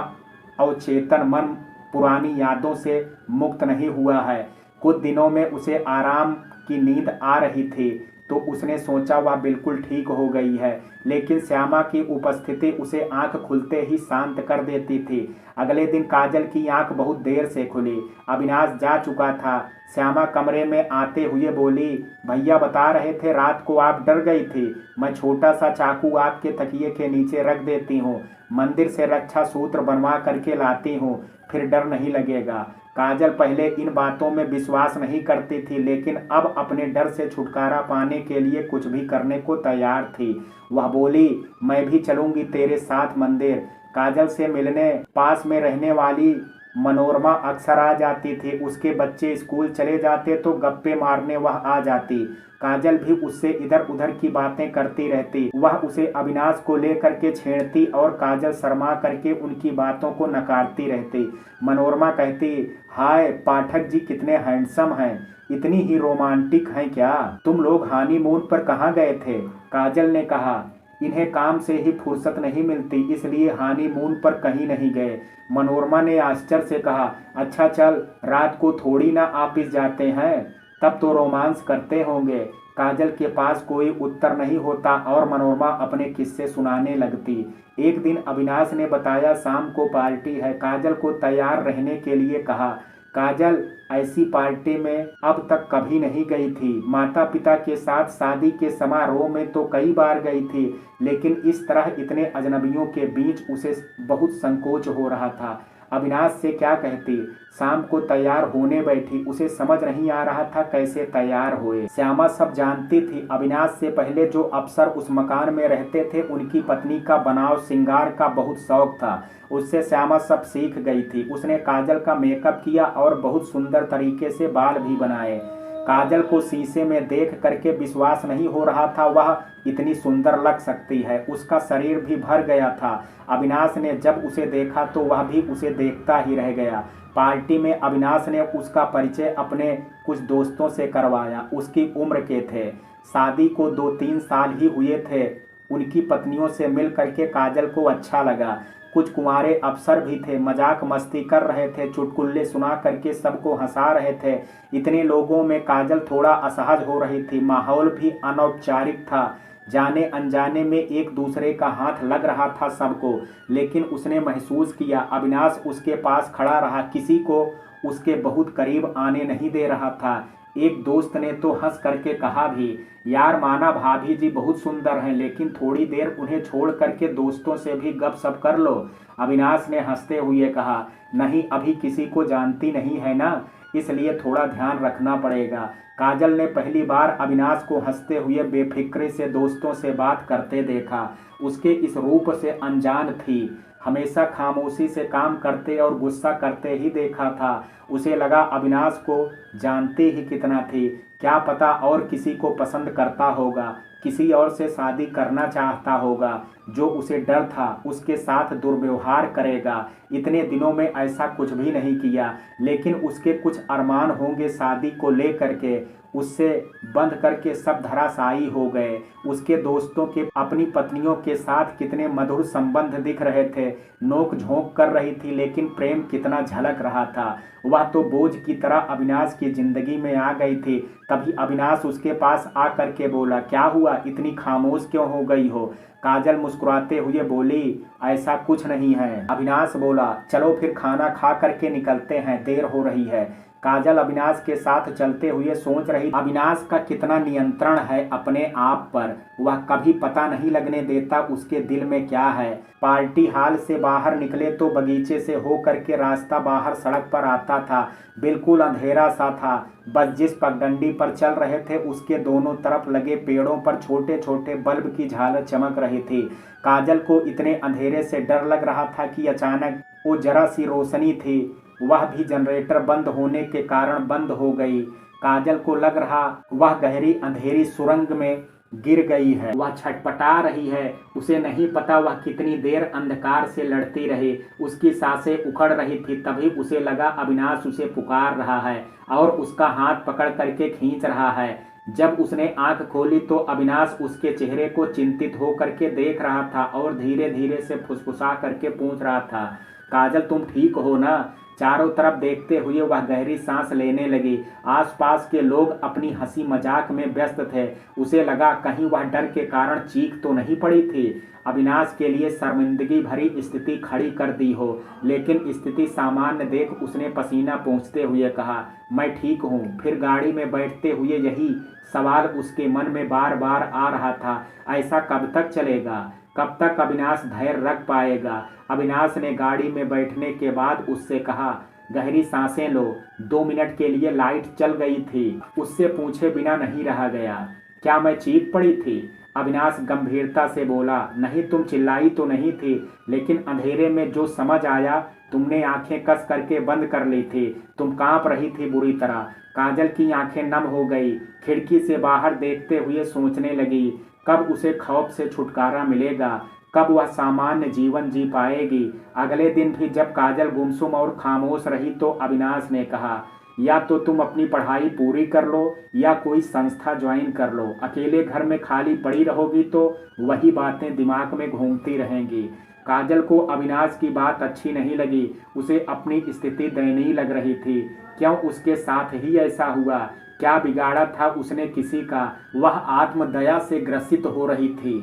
अवचेतन मन पुरानी यादों से मुक्त नहीं हुआ है। कुछ दिनों में उसे आराम की नींद आ रही थी तो उसने सोचा वह बिल्कुल ठीक हो गई है, लेकिन श्यामा की उपस्थिति उसे आंख खुलते ही शांत कर देती थी। अगले दिन काजल की आंख बहुत देर से खुली। अविनाश जा चुका था। श्यामा कमरे में आते हुए बोली, भैया बता रहे थे रात को आप डर गई थी, मैं छोटा सा चाकू आपके तकिए के नीचे रख देती हूँ, मंदिर से रक्षा सूत्र बनवा करके लाती हूँ, फिर डर नहीं लगेगा। काजल पहले इन बातों में विश्वास नहीं करती थी, लेकिन अब अपने डर से छुटकारा पाने के लिए कुछ भी करने को तैयार थी। वह बोली, मैं भी चलूंगी तेरे साथ मंदिर। काजल से मिलने पास में रहने वाली मनोरमा अक्सर आ जाती थी। उसके बच्चे स्कूल चले जाते तो गप्पे मारने वह आ जाती। काजल भी उससे इधर उधर की बातें करती रहती। वह उसे अविनाश को लेकर के छेड़ती और काजल शर्मा करके उनकी बातों को नकारती रहती। मनोरमा कहती, हाय पाठक जी कितने हैंडसम हैं, इतनी ही रोमांटिक हैं क्या? तुम लोग हनीमून पर कहाँ गए थे? काजल ने कहा, इन्हें काम से ही फुर्सत नहीं मिलती, इसलिए हनीमून पर कहीं नहीं गए। मनोरमा ने आश्चर्य से कहा, अच्छा चल, रात को थोड़ी ना ऑफिस जाते हैं, तब तो रोमांस करते होंगे। काजल के पास कोई उत्तर नहीं होता और मनोरमा अपने किस्से सुनाने लगती। एक दिन अविनाश ने बताया, शाम को पार्टी है, काजल को तैयार रहने के लिए कहा। काजल ऐसी पार्टी में अब तक कभी नहीं गई थी। माता पिता के साथ शादी के समारोह में तो कई बार गई थी, लेकिन इस तरह इतने अजनबियों के बीच उसे बहुत संकोच हो रहा था। अविनाश से क्या कहती। शाम को तैयार होने बैठी, उसे समझ नहीं आ रहा था कैसे तैयार हुए। श्यामा सब जानती थी। अविनाश से पहले जो अफसर उस मकान में रहते थे, उनकी पत्नी का बनाव श्रृंगार का बहुत शौक था। उससे श्यामा सब सीख गई थी। उसने काजल का मेकअप किया और बहुत सुंदर तरीके से बाल भी बनाए। काजल को शीशे में देख करके विश्वास नहीं हो रहा था वह इतनी सुंदर लग सकती है। उसका शरीर भी भर गया था। अविनाश ने जब उसे देखा तो वह भी उसे देखता ही रह गया। पार्टी में अविनाश ने उसका परिचय अपने कुछ दोस्तों से करवाया। उसकी उम्र के थे, शादी को 2-3 साल ही हुए थे। उनकी पत्नियों से मिल करके काजल को अच्छा लगा। कुछ कुंवारे अफसर भी थे, मजाक मस्ती कर रहे थे, चुटकुल्ले सुना करके सबको हंसा रहे थे। इतने लोगों में काजल थोड़ा असहज हो रही थी। माहौल भी अनौपचारिक था, जाने अनजाने में एक दूसरे का हाथ लग रहा था सबको। लेकिन उसने महसूस किया अविनाश उसके पास खड़ा रहा, किसी को उसके बहुत करीब आने नहीं दे रहा था। एक दोस्त ने तो हंस करके कहा भी, यार माना भाभी जी बहुत सुंदर हैं, लेकिन थोड़ी देर उन्हें छोड़ करके दोस्तों से भी गपशप कर लो। अविनाश ने हंसते हुए कहा, नहीं अभी किसी को जानती नहीं है ना, इसलिए थोड़ा ध्यान रखना पड़ेगा। काजल ने पहली बार अविनाश को हंसते हुए बेफिक्रे से दोस्तों से बात करते देखा। उसके इस रूप से अनजान थी। हमेशा खामोशी से काम करते और गुस्सा करते ही देखा था। उसे लगा अविनाश को जानती ही कितना थी, क्या पता और किसी को पसंद करता होगा, किसी और से शादी करना चाहता होगा। जो उसे डर था उसके साथ दुर्व्यवहार करेगा। इतने दिनों में ऐसा कुछ भी नहीं किया, लेकिन उसके कुछ अरमान होंगे शादी को लेकर के। उससे बंध करके सब धराशायी हो गए। उसके दोस्तों के अपनी पत्नियों के साथ कितने मधुर संबंध दिख रहे थे, नोक झोंक कर रही थी, लेकिन प्रेम कितना झलक रहा था। वह तो बोझ की तरह अविनाश की जिंदगी में आ गई थी। तभी अविनाश उसके पास आ करके बोला, क्या हुआ, इतनी खामोश क्यों हो गई हो। काजल मुस्कुराते हुए बोली, ऐसा कुछ नहीं है। अविनाश बोला, चलो फिर खाना खा करके निकलते हैं, देर हो रही है। काजल अविनाश के साथ चलते हुए सोच रही, अविनाश का कितना नियंत्रण है अपने आप पर, वह कभी पता नहीं लगने देता उसके दिल में क्या है। पार्टी हॉल से बाहर निकले तो बगीचे से हो करके रास्ता बाहर सड़क पर आता था। बिल्कुल अंधेरा सा था। बस जिस पगडंडी पर चल रहे थे उसके दोनों तरफ लगे पेड़ों पर छोटे छोटे बल्ब की झालर चमक रही थी। काजल को इतने अंधेरे से डर लग रहा था कि अचानक वो जरा सी रोशनी थी, वह भी जनरेटर बंद होने के कारण बंद हो गई। काजल को लग रहा वह गहरी अंधेरी सुरंग में गिर गई है। वह छटपटा रही है। उसे नहीं पता वह कितनी देर अंधकार से लड़ती रही। उसकी सांसें उखड़ रही थी। तभी उसे लगा अविनाश उसे पुकार रहा है और उसका हाथ पकड़ करके खींच रहा है। जब उसने आंख खोली तो अविनाश उसके चेहरे को चिंतित हो करके देख रहा था और धीरे धीरे से फुसफुसा करके पूछ रहा था, काजल तुम ठीक हो ना। चारों तरफ देखते हुए वह गहरी सांस लेने लगी। आसपास के लोग अपनी हंसी मजाक में व्यस्त थे। उसे लगा कहीं वह डर के कारण चीख तो नहीं पड़ी थी, अविनाश के लिए शर्मिंदगी भरी स्थिति खड़ी कर दी हो। लेकिन स्थिति सामान्य देख उसने पसीना पोंछते हुए कहा, मैं ठीक हूँ। फिर गाड़ी में बैठते हुए यही सवाल उसके मन में बार बार आ रहा था, ऐसा कब तक चलेगा, कब तक अविनाश धैर्य रख पाएगा। अविनाश ने गाड़ी में बैठने के बाद उससे कहा, गहरी सांसें लो। 2 मिनट के लिए लाइट चल गई थी। उससे पूछे बिना नहीं रहा गया, क्या मैं चीख पड़ी थी। अविनाश गंभीरता से बोला, नहीं तुम चिल्लाई तो नहीं थी, लेकिन अंधेरे में जो समझ आया तुमने आंखें कस करके बंद कर ली थी। तुम कांप रही थी बुरी तरह। काजल की आंखें नम हो गई। खिड़की से बाहर देखते हुए सोचने लगी, कब उसे खौफ से छुटकारा मिलेगा, कब वह सामान्य जीवन जी पाएगी। अगले दिन भी जब काजल गुमसुम और खामोश रही तो अविनाश ने कहा, या तो तुम अपनी पढ़ाई पूरी कर लो या कोई संस्था ज्वाइन कर लो। अकेले घर में खाली पड़ी रहोगी तो वही बातें दिमाग में घूमती रहेंगी। काजल को अविनाश की बात अच्छी नहीं लगी। उसे अपनी स्थिति दयनीय लग रही थी। क्यों उसके साथ ही ऐसा हुआ? क्या बिगाड़ा था उसने किसी का? वह आत्मदया से ग्रसित हो रही थी।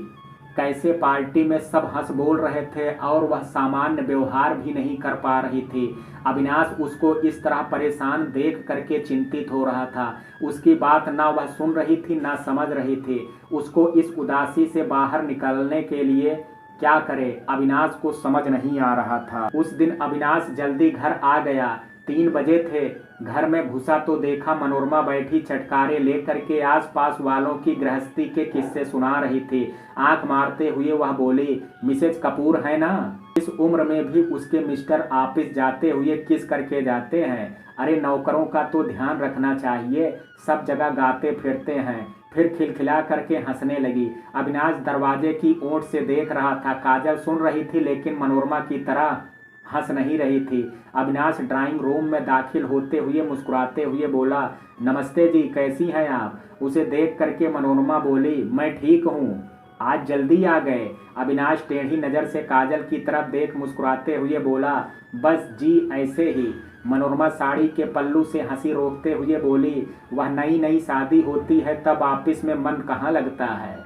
कैसे पार्टी में सब हंस बोल रहे थे और वह सामान्य व्यवहार भी नहीं कर पा रही थी। अविनाश उसको इस तरह परेशान देख करके चिंतित हो रहा था। उसकी बात ना वह सुन रही थी ना समझ रही थी। उसको इस उदासी से बाहर निकलने के लिए क्या करे, अविनाश को समझ नहीं आ रहा था। उस दिन अविनाश जल्दी घर आ गया। 3 बजे थे। घर में घुसा तो देखा मनोरमा बैठी चटकारे लेकर के आसपास वालों की गृहस्थी के किस्से सुना रही थी। आंख मारते हुए वह बोली, मिसेज कपूर है ना? इस उम्र में भी उसके मिस्टर ऑफिस जाते हुए किस करके जाते हैं? अरे नौकरों का तो ध्यान रखना चाहिए, सब जगह गाते फिरते हैं। फिर खिलखिला करके हंसने लगी। अविनाश दरवाजे की ओट से देख रहा था। काजल सुन रही थी लेकिन मनोरमा की तरह हंस नहीं रही थी। अविनाश ड्राइंग रूम में दाखिल होते हुए मुस्कुराते हुए बोला, नमस्ते जी, कैसी हैं आप? उसे देख करके मनोरमा बोली, मैं ठीक हूँ, आज जल्दी आ गए। अविनाश टेढ़ी नज़र से काजल की तरफ देख मुस्कुराते हुए बोला, बस जी ऐसे ही। मनोरमा साड़ी के पल्लू से हंसी रोकते हुए बोली, वह नई नई शादी होती है तब ऑफिस में मन कहाँ लगता है।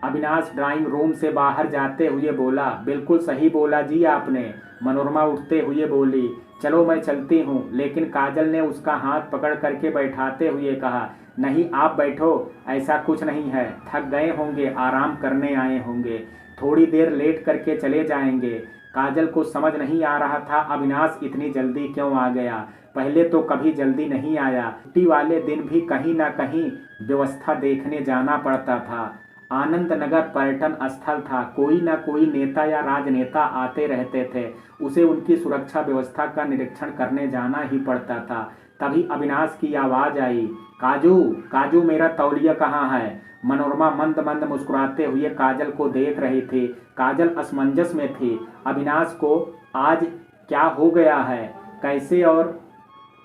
अविनाश ड्राइंग रूम से बाहर जाते हुए बोला, बिल्कुल सही बोला जी आपने। मनोरमा उठते हुए बोली, चलो मैं चलती हूँ। लेकिन काजल ने उसका हाथ पकड़ करके बैठाते हुए कहा, नहीं आप बैठो, ऐसा कुछ नहीं है, थक गए होंगे, आराम करने आए होंगे, थोड़ी देर लेट करके चले जाएंगे। काजल को समझ नहीं आ रहा था अविनाश इतनी जल्दी क्यों आ गया। पहले तो कभी जल्दी नहीं आया। छुट्टी वाले दिन भी कहीं ना कहीं व्यवस्था देखने जाना पड़ता था। आनंद नगर पर्यटन स्थल था। कोई ना कोई नेता या राजनेता आते रहते थे। उसे उनकी सुरक्षा व्यवस्था का निरीक्षण करने जाना ही पड़ता था। तभी अविनाश की आवाज आई, काजू काजू मेरा तौलिया कहाँ है? मनोरमा मंद मंद मुस्कुराते हुए काजल को देख रही थी। काजल असमंजस में थी। अविनाश को आज क्या हो गया है, कैसे और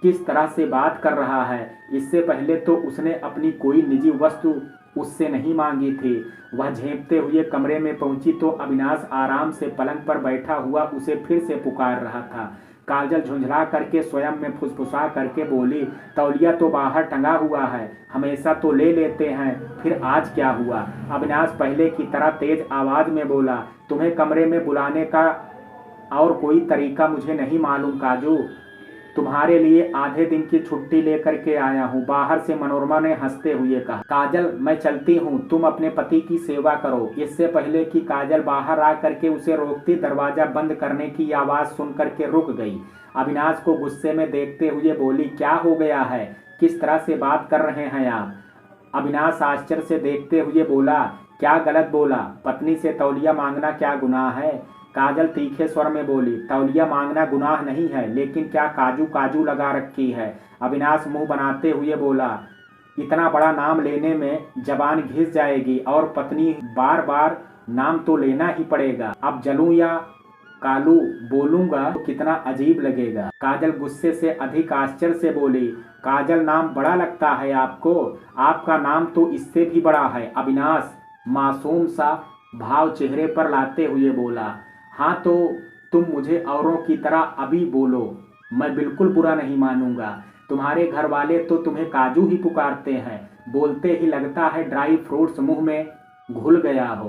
किस तरह से बात कर रहा है। इससे पहले तो उसने अपनी कोई निजी वस्तु उससे नहीं मांगी थी। वह झेंपते हुए कमरे में पहुंची तो अविनाश आराम से पलंग पर बैठा हुआ उसे फिर से पुकार रहा था। काजल झुंझला करके स्वयं में फुसफुसा करके बोली, तौलिया तो बाहर टंगा हुआ है, हमेशा तो ले लेते हैं, फिर आज क्या हुआ? अविनाश पहले की तरह तेज आवाज में बोला, तुम्हें कमरे में बुलाने का और कोई तरीका मुझे नहीं मालूम काजू, तुम्हारे लिए आधे दिन की छुट्टी लेकर के आया हूँ बाहर से। मनोरमा ने हंसते हुए कहा, काजल मैं चलती हूँ, तुम अपने पति की सेवा करो। इससे पहले कि काजल बाहर आ करके उसे रोकती, दरवाजा बंद करने की आवाज सुन करके रुक गई। अविनाश को गुस्से में देखते हुए बोली, क्या हो गया है, किस तरह से बात कर रहे हैं आप? अविनाश आश्चर्य से देखते हुए बोला, क्या गलत बोला? पत्नी से तौलिया मांगना क्या गुनाह है? काजल तीखे स्वर में बोली, तौलिया मांगना गुनाह नहीं है, लेकिन क्या काजू काजू लगा रखी है? अविनाश मुंह बनाते हुए बोला, इतना बड़ा नाम लेने में जबान घिस जाएगी और पत्नी बार बार नाम तो लेना ही पड़ेगा। अब जलूं या कालू बोलूंगा तो कितना अजीब लगेगा। काजल गुस्से से अधिक आश्चर्य से बोली, काजल नाम बड़ा लगता है आपको? आपका नाम तो इससे भी बड़ा है। अविनाश मासूम सा भाव चेहरे पर लाते हुए बोला, हाँ तो तुम मुझे औरों की तरह अभी बोलो, मैं बिल्कुल बुरा नहीं मानूंगा। तुम्हारे घर वाले तो तुम्हें काजू ही पुकारते हैं, बोलते ही लगता है ड्राई फ्रूट्स मुंह में घुल गया हो।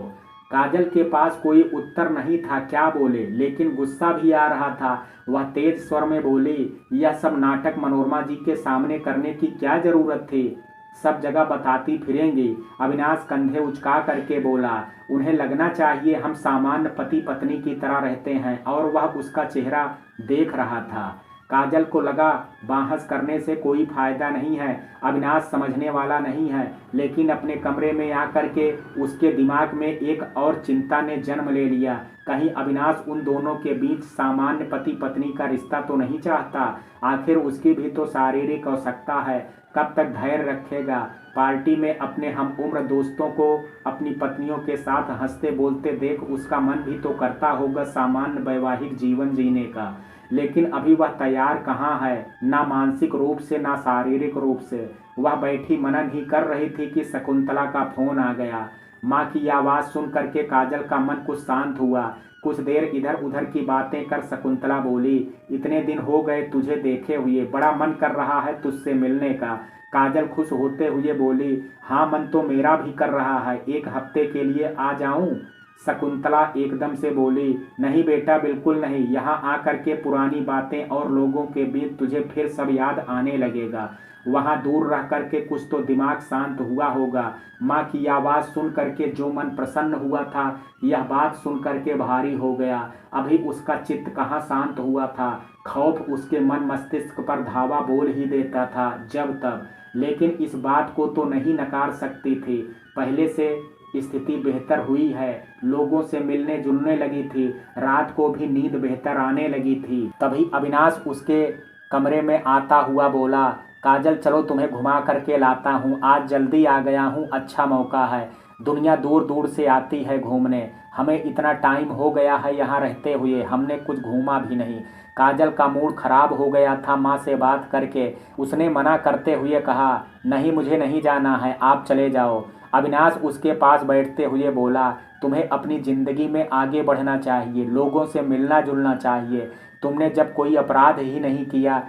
काजल के पास कोई उत्तर नहीं था, क्या बोले, लेकिन गुस्सा भी आ रहा था। वह तेज स्वर में बोली, यह सब नाटक मनोरमा जी के सामने करने की क्या जरूरत थी? सब जगह बताती फिरेंगी। अविनाश कंधे उचका करके बोला, उन्हें लगना चाहिए हम सामान्य पति पत्नी की तरह रहते हैं और वह उसका चेहरा देख रहा था। काजल को लगा बहस करने से कोई फायदा नहीं है, अविनाश समझने वाला नहीं है। लेकिन अपने कमरे में आकर के उसके दिमाग में एक और चिंता ने जन्म ले लिया। कहीं अविनाश उन दोनों के बीच सामान्य पति पत्नी का रिश्ता तो नहीं चाहता? आखिर उसकी भी तो शारीरिक आवश्यकता है, कब तक धैर्य रखेगा? पार्टी में अपने हम उम्र दोस्तों को अपनी पत्नियों के साथ हंसते बोलते देख उसका मन भी तो करता होगा सामान्य वैवाहिक जीवन जीने का। लेकिन अभी वह तैयार कहाँ है, ना मानसिक रूप से ना शारीरिक रूप से। वह बैठी मनन ही कर रही थी कि शकुंतला का फोन आ गया। माँ की आवाज़ सुन करके काजल का मन कुछ शांत हुआ। कुछ देर इधर उधर की बातें कर शकुंतला बोली, इतने दिन हो गए तुझे देखे हुए, बड़ा मन कर रहा है तुझसे मिलने का। काजल खुश होते हुए बोली, हाँ मन तो मेरा भी कर रहा है, एक हफ्ते के लिए आ जाऊं। शकुंतला एकदम से बोली, नहीं बेटा बिल्कुल नहीं, यहाँ आकर के पुरानी बातें और लोगों के बीच तुझे फिर सब याद आने लगेगा। वहाँ दूर रह करके कुछ तो दिमाग शांत हुआ होगा। माँ की आवाज़ सुन करके जो मन प्रसन्न हुआ था, यह बात सुन करके भारी हो गया। अभी उसका चित्त कहाँ शांत हुआ था, खौफ उसके मन मस्तिष्क पर धावा बोल ही देता था जब तब। लेकिन इस बात को तो नहीं नकार सकती थी, पहले से स्थिति बेहतर हुई है, लोगों से मिलने जुलने लगी थी, रात को भी नींद बेहतर आने लगी थी। तभी अविनाश उसके कमरे में आता हुआ बोला, काजल चलो तुम्हें घुमा करके लाता हूँ, आज जल्दी आ गया हूँ, अच्छा मौका है। दुनिया दूर दूर से आती है घूमने, हमें इतना टाइम हो गया है यहाँ रहते हुए, हमने कुछ घूमा भी नहीं। काजल का मूड खराब हो गया था माँ से बात करके। उसने मना करते हुए कहा, नहीं मुझे नहीं जाना है, आप चले जाओ। अविनाश उसके पास बैठते हुए बोला, तुम्हें अपनी ज़िंदगी में आगे बढ़ना चाहिए, लोगों से मिलना जुलना चाहिए। तुमने जब कोई अपराध ही नहीं किया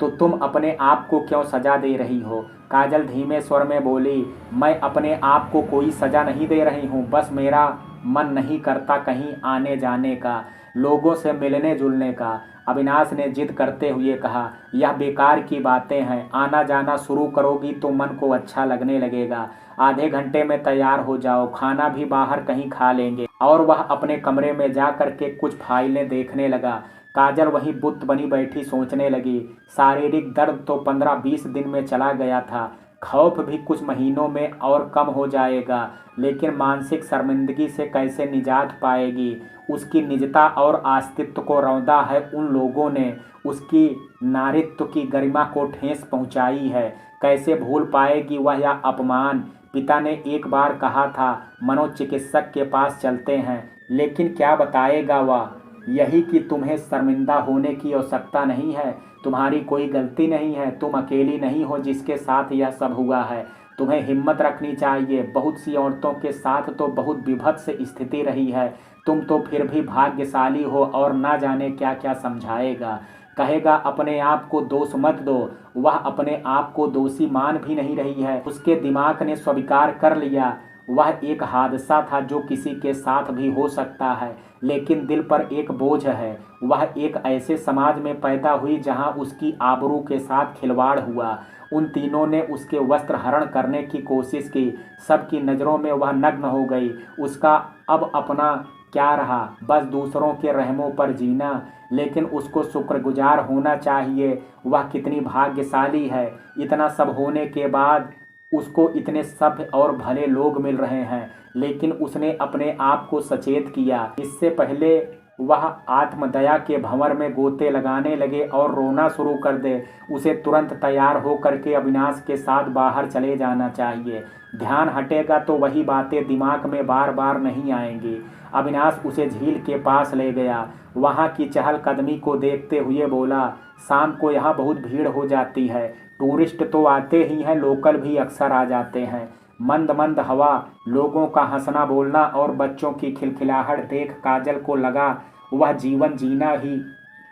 तो तुम अपने आप को क्यों सज़ा दे रही हो। काजल धीमे स्वर में बोली, मैं अपने आप को कोई सज़ा नहीं दे रही हूँ, बस मेरा मन नहीं करता कहीं आने जाने का, लोगों से मिलने जुलने का। अविनाश ने जिद करते हुए कहा, यह बेकार की बातें हैं, आना जाना शुरू करोगी तो मन को अच्छा लगने लगेगा। आधे घंटे में तैयार हो जाओ, खाना भी बाहर कहीं खा लेंगे। और वह अपने कमरे में जा कर के कुछ फाइलें देखने लगा। काजल वहीं बुत बनी बैठी सोचने लगी। शारीरिक दर्द तो 15-20 दिन में चला गया था, खौफ भी कुछ महीनों में और कम हो जाएगा, लेकिन मानसिक शर्मिंदगी से कैसे निजात पाएगी। उसकी निजता और अस्तित्व को रौंदा है उन लोगों ने, उसकी नारीत्व की गरिमा को ठेस पहुंचाई है, कैसे भूल पाएगी वह यह अपमान। पिता ने एक बार कहा था मनोचिकित्सक के पास चलते हैं, लेकिन क्या बताएगा वह, यही कि तुम्हें शर्मिंदा होने की आवश्यकता नहीं है, तुम्हारी कोई गलती नहीं है, तुम अकेली नहीं हो जिसके साथ यह सब हुआ है। तुम्हें हिम्मत रखनी चाहिए, बहुत सी औरतों के साथ तो बहुत विभत्स स्थिति रही है, तुम तो फिर भी भाग्यशाली हो। और ना जाने क्या क्या समझाएगा, कहेगा अपने आप को दोष मत दो। वह अपने आप को दोषी मान भी नहीं रही है, उसके दिमाग ने स्वीकार कर लिया वह एक हादसा था जो किसी के साथ भी हो सकता है, लेकिन दिल पर एक बोझ है। वह एक ऐसे समाज में पैदा हुई जहां उसकी आबरू के साथ खिलवाड़ हुआ। उन तीनों ने उसके वस्त्र हरण करने की कोशिश की, सबकी नज़रों में वह नग्न हो गई। उसका अब अपना क्या रहा, बस दूसरों के रहमों पर जीना। लेकिन उसको शुक्रगुजार होना चाहिए, वह कितनी भाग्यशाली है, इतना सब होने के बाद उसको इतने सभ्य और भले लोग मिल रहे हैं। लेकिन उसने अपने आप को सचेत किया, इससे पहले वह आत्मदया के भंवर में गोते लगाने लगे और रोना शुरू कर दे, उसे तुरंत तैयार हो करके अविनाश के साथ बाहर चले जाना चाहिए। ध्यान हटेगा तो वही बातें दिमाग में बार बार नहीं आएंगी। अविनाश उसे झील के पास ले गया, वहाँ की चहलकदमी को देखते हुए बोला, शाम को यहाँ बहुत भीड़ हो जाती है, टूरिस्ट तो आते ही हैं, लोकल भी अक्सर आ जाते हैं। मंद मंद हवा, लोगों का हंसना बोलना और बच्चों की खिलखिलाहट देख काजल को लगा वह जीवन जीना ही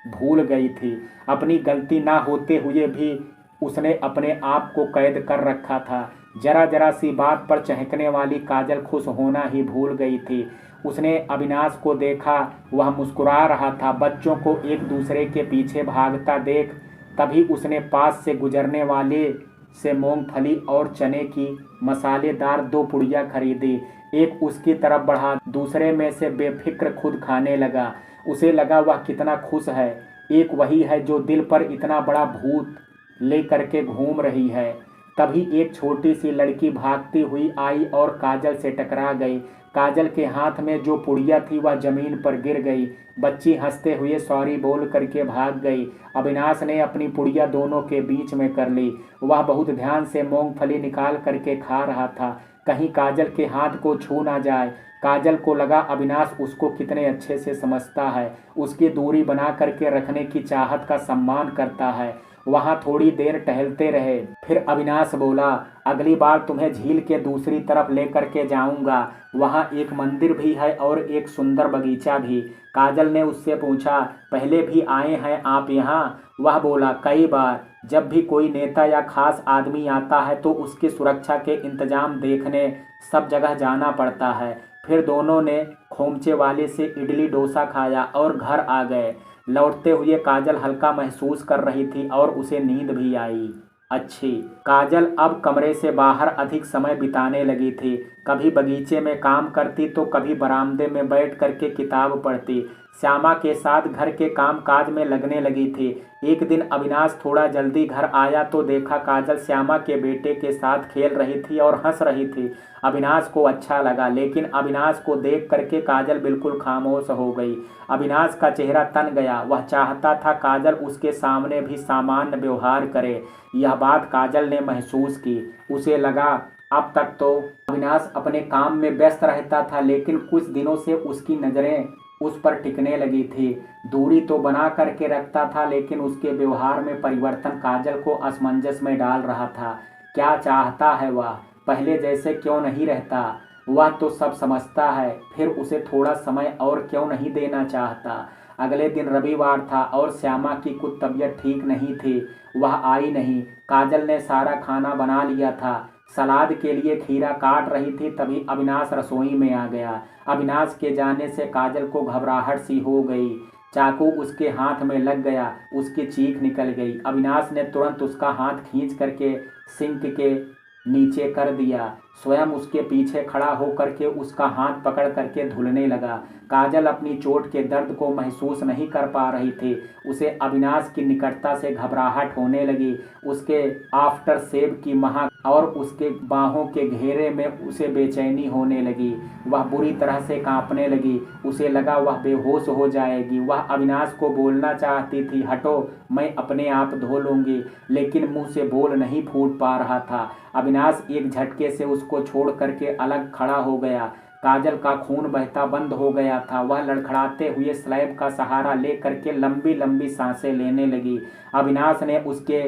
भूल गई थी। अपनी गलती ना होते हुए भी उसने अपने आप को कैद कर रखा था। जरा जरा सी बात पर चहकने वाली काजल खुश होना ही भूल गई थी। उसने अविनाश को देखा, वह मुस्कुरा रहा था, बच्चों को एक दूसरे के पीछे भागता देख तभी उसने पास से गुजरने वाले से मूंगफली और चने की मसालेदार 2 पुड़िया खरीदी। एक उसकी तरफ बढ़ा, दूसरे में से बेफिक्र खुद खाने लगा। उसे लगा वह कितना खुश है, एक वही है जो दिल पर इतना बड़ा भूत ले करके घूम रही है। तभी एक छोटी सी लड़की भागती हुई आई और काजल से टकरा गई। काजल के हाथ में जो पुड़िया थी वह जमीन पर गिर गई। बच्ची हंसते हुए सॉरी बोल करके भाग गई। अविनाश ने अपनी पुड़िया दोनों के बीच में कर ली। वह बहुत ध्यान से मूंगफली निकाल करके खा रहा था, कहीं काजल के हाथ को छू ना जाए। काजल को लगा अविनाश उसको कितने अच्छे से समझता है, उसकी दूरी बना करके रखने की चाहत का सम्मान करता है। वहां थोड़ी देर टहलते रहे, फिर अविनाश बोला, अगली बार तुम्हें झील के दूसरी तरफ लेकर के जाऊंगा, वहां एक मंदिर भी है और एक सुंदर बगीचा भी। काजल ने उससे पूछा, पहले भी आए हैं आप यहाँ? वह बोला, कई बार। जब भी कोई नेता या खास आदमी आता है तो उसकी सुरक्षा के इंतजाम देखने सब जगह जाना पड़ता है। फिर दोनों ने खोमचे वाले से इडली डोसा खाया और घर आ गए। लौटते हुए काजल हल्का महसूस कर रही थी और उसे नींद भी आई। अच्छी काजल अब कमरे से बाहर अधिक समय बिताने लगी थी। कभी बगीचे में काम करती तो कभी बरामदे में बैठ करके किताब पढ़ती। श्यामा के साथ घर के काम काज में लगने लगी थी। एक दिन अविनाश थोड़ा जल्दी घर आया तो देखा काजल श्यामा के बेटे के साथ खेल रही थी और हंस रही थी। अविनाश को अच्छा लगा, लेकिन अविनाश को देख करके काजल बिल्कुल खामोश हो गई। अविनाश का चेहरा तन गया। वह चाहता था काजल उसके सामने भी सामान्य व्यवहार करे। यह बात काजल ने महसूस की। उसे लगा अब तक तो अविनाश अपने काम में व्यस्त रहता था, लेकिन कुछ दिनों से उसकी नज़रें उस पर टिकने लगी थी। दूरी तो बना करके रखता था, लेकिन उसके व्यवहार में परिवर्तन काजल को असमंजस में डाल रहा था। क्या चाहता है वह? पहले जैसे क्यों नहीं रहता? वह तो सब समझता है, फिर उसे थोड़ा समय और क्यों नहीं देना चाहता? अगले दिन रविवार था और श्यामा की कुछ तबीयत ठीक नहीं थी। वह आई नहीं। काजल ने सारा खाना बना लिया था। सलाद के लिए खीरा काट रही थी, तभी अविनाश रसोई में आ गया। अविनाश के जाने से काजल को घबराहट सी हो गई। चाकू उसके हाथ में लग गया, उसकी चीख निकल गई। अविनाश ने तुरंत उसका हाथ खींच करके सिंक के नीचे कर दिया। स्वयं उसके पीछे खड़ा होकर के उसका हाथ पकड़ करके धुलने लगा। काजल अपनी चोट के दर्द को महसूस नहीं कर पा रही थी। उसे अविनाश की निकटता से घबराहट होने लगी। उसके आफ्टर शेव की महक और उसके बाहों के घेरे में उसे बेचैनी होने लगी। वह बुरी तरह से कांपने लगी। उसे लगा वह बेहोश हो जाएगी। वह अविनाश को बोलना चाहती थी, हटो मैं अपने आप धो लूंगी, लेकिन मुंह से बोल नहीं फूट पा रहा था। अविनाश एक झटके से उसको छोड़ करके अलग खड़ा हो गया। काजल का खून बहता बंद हो गया था। वह लड़खड़ाते हुए स्लैब का सहारा ले करके लंबी लंबी सांसें लेने लगी। अविनाश ने उसके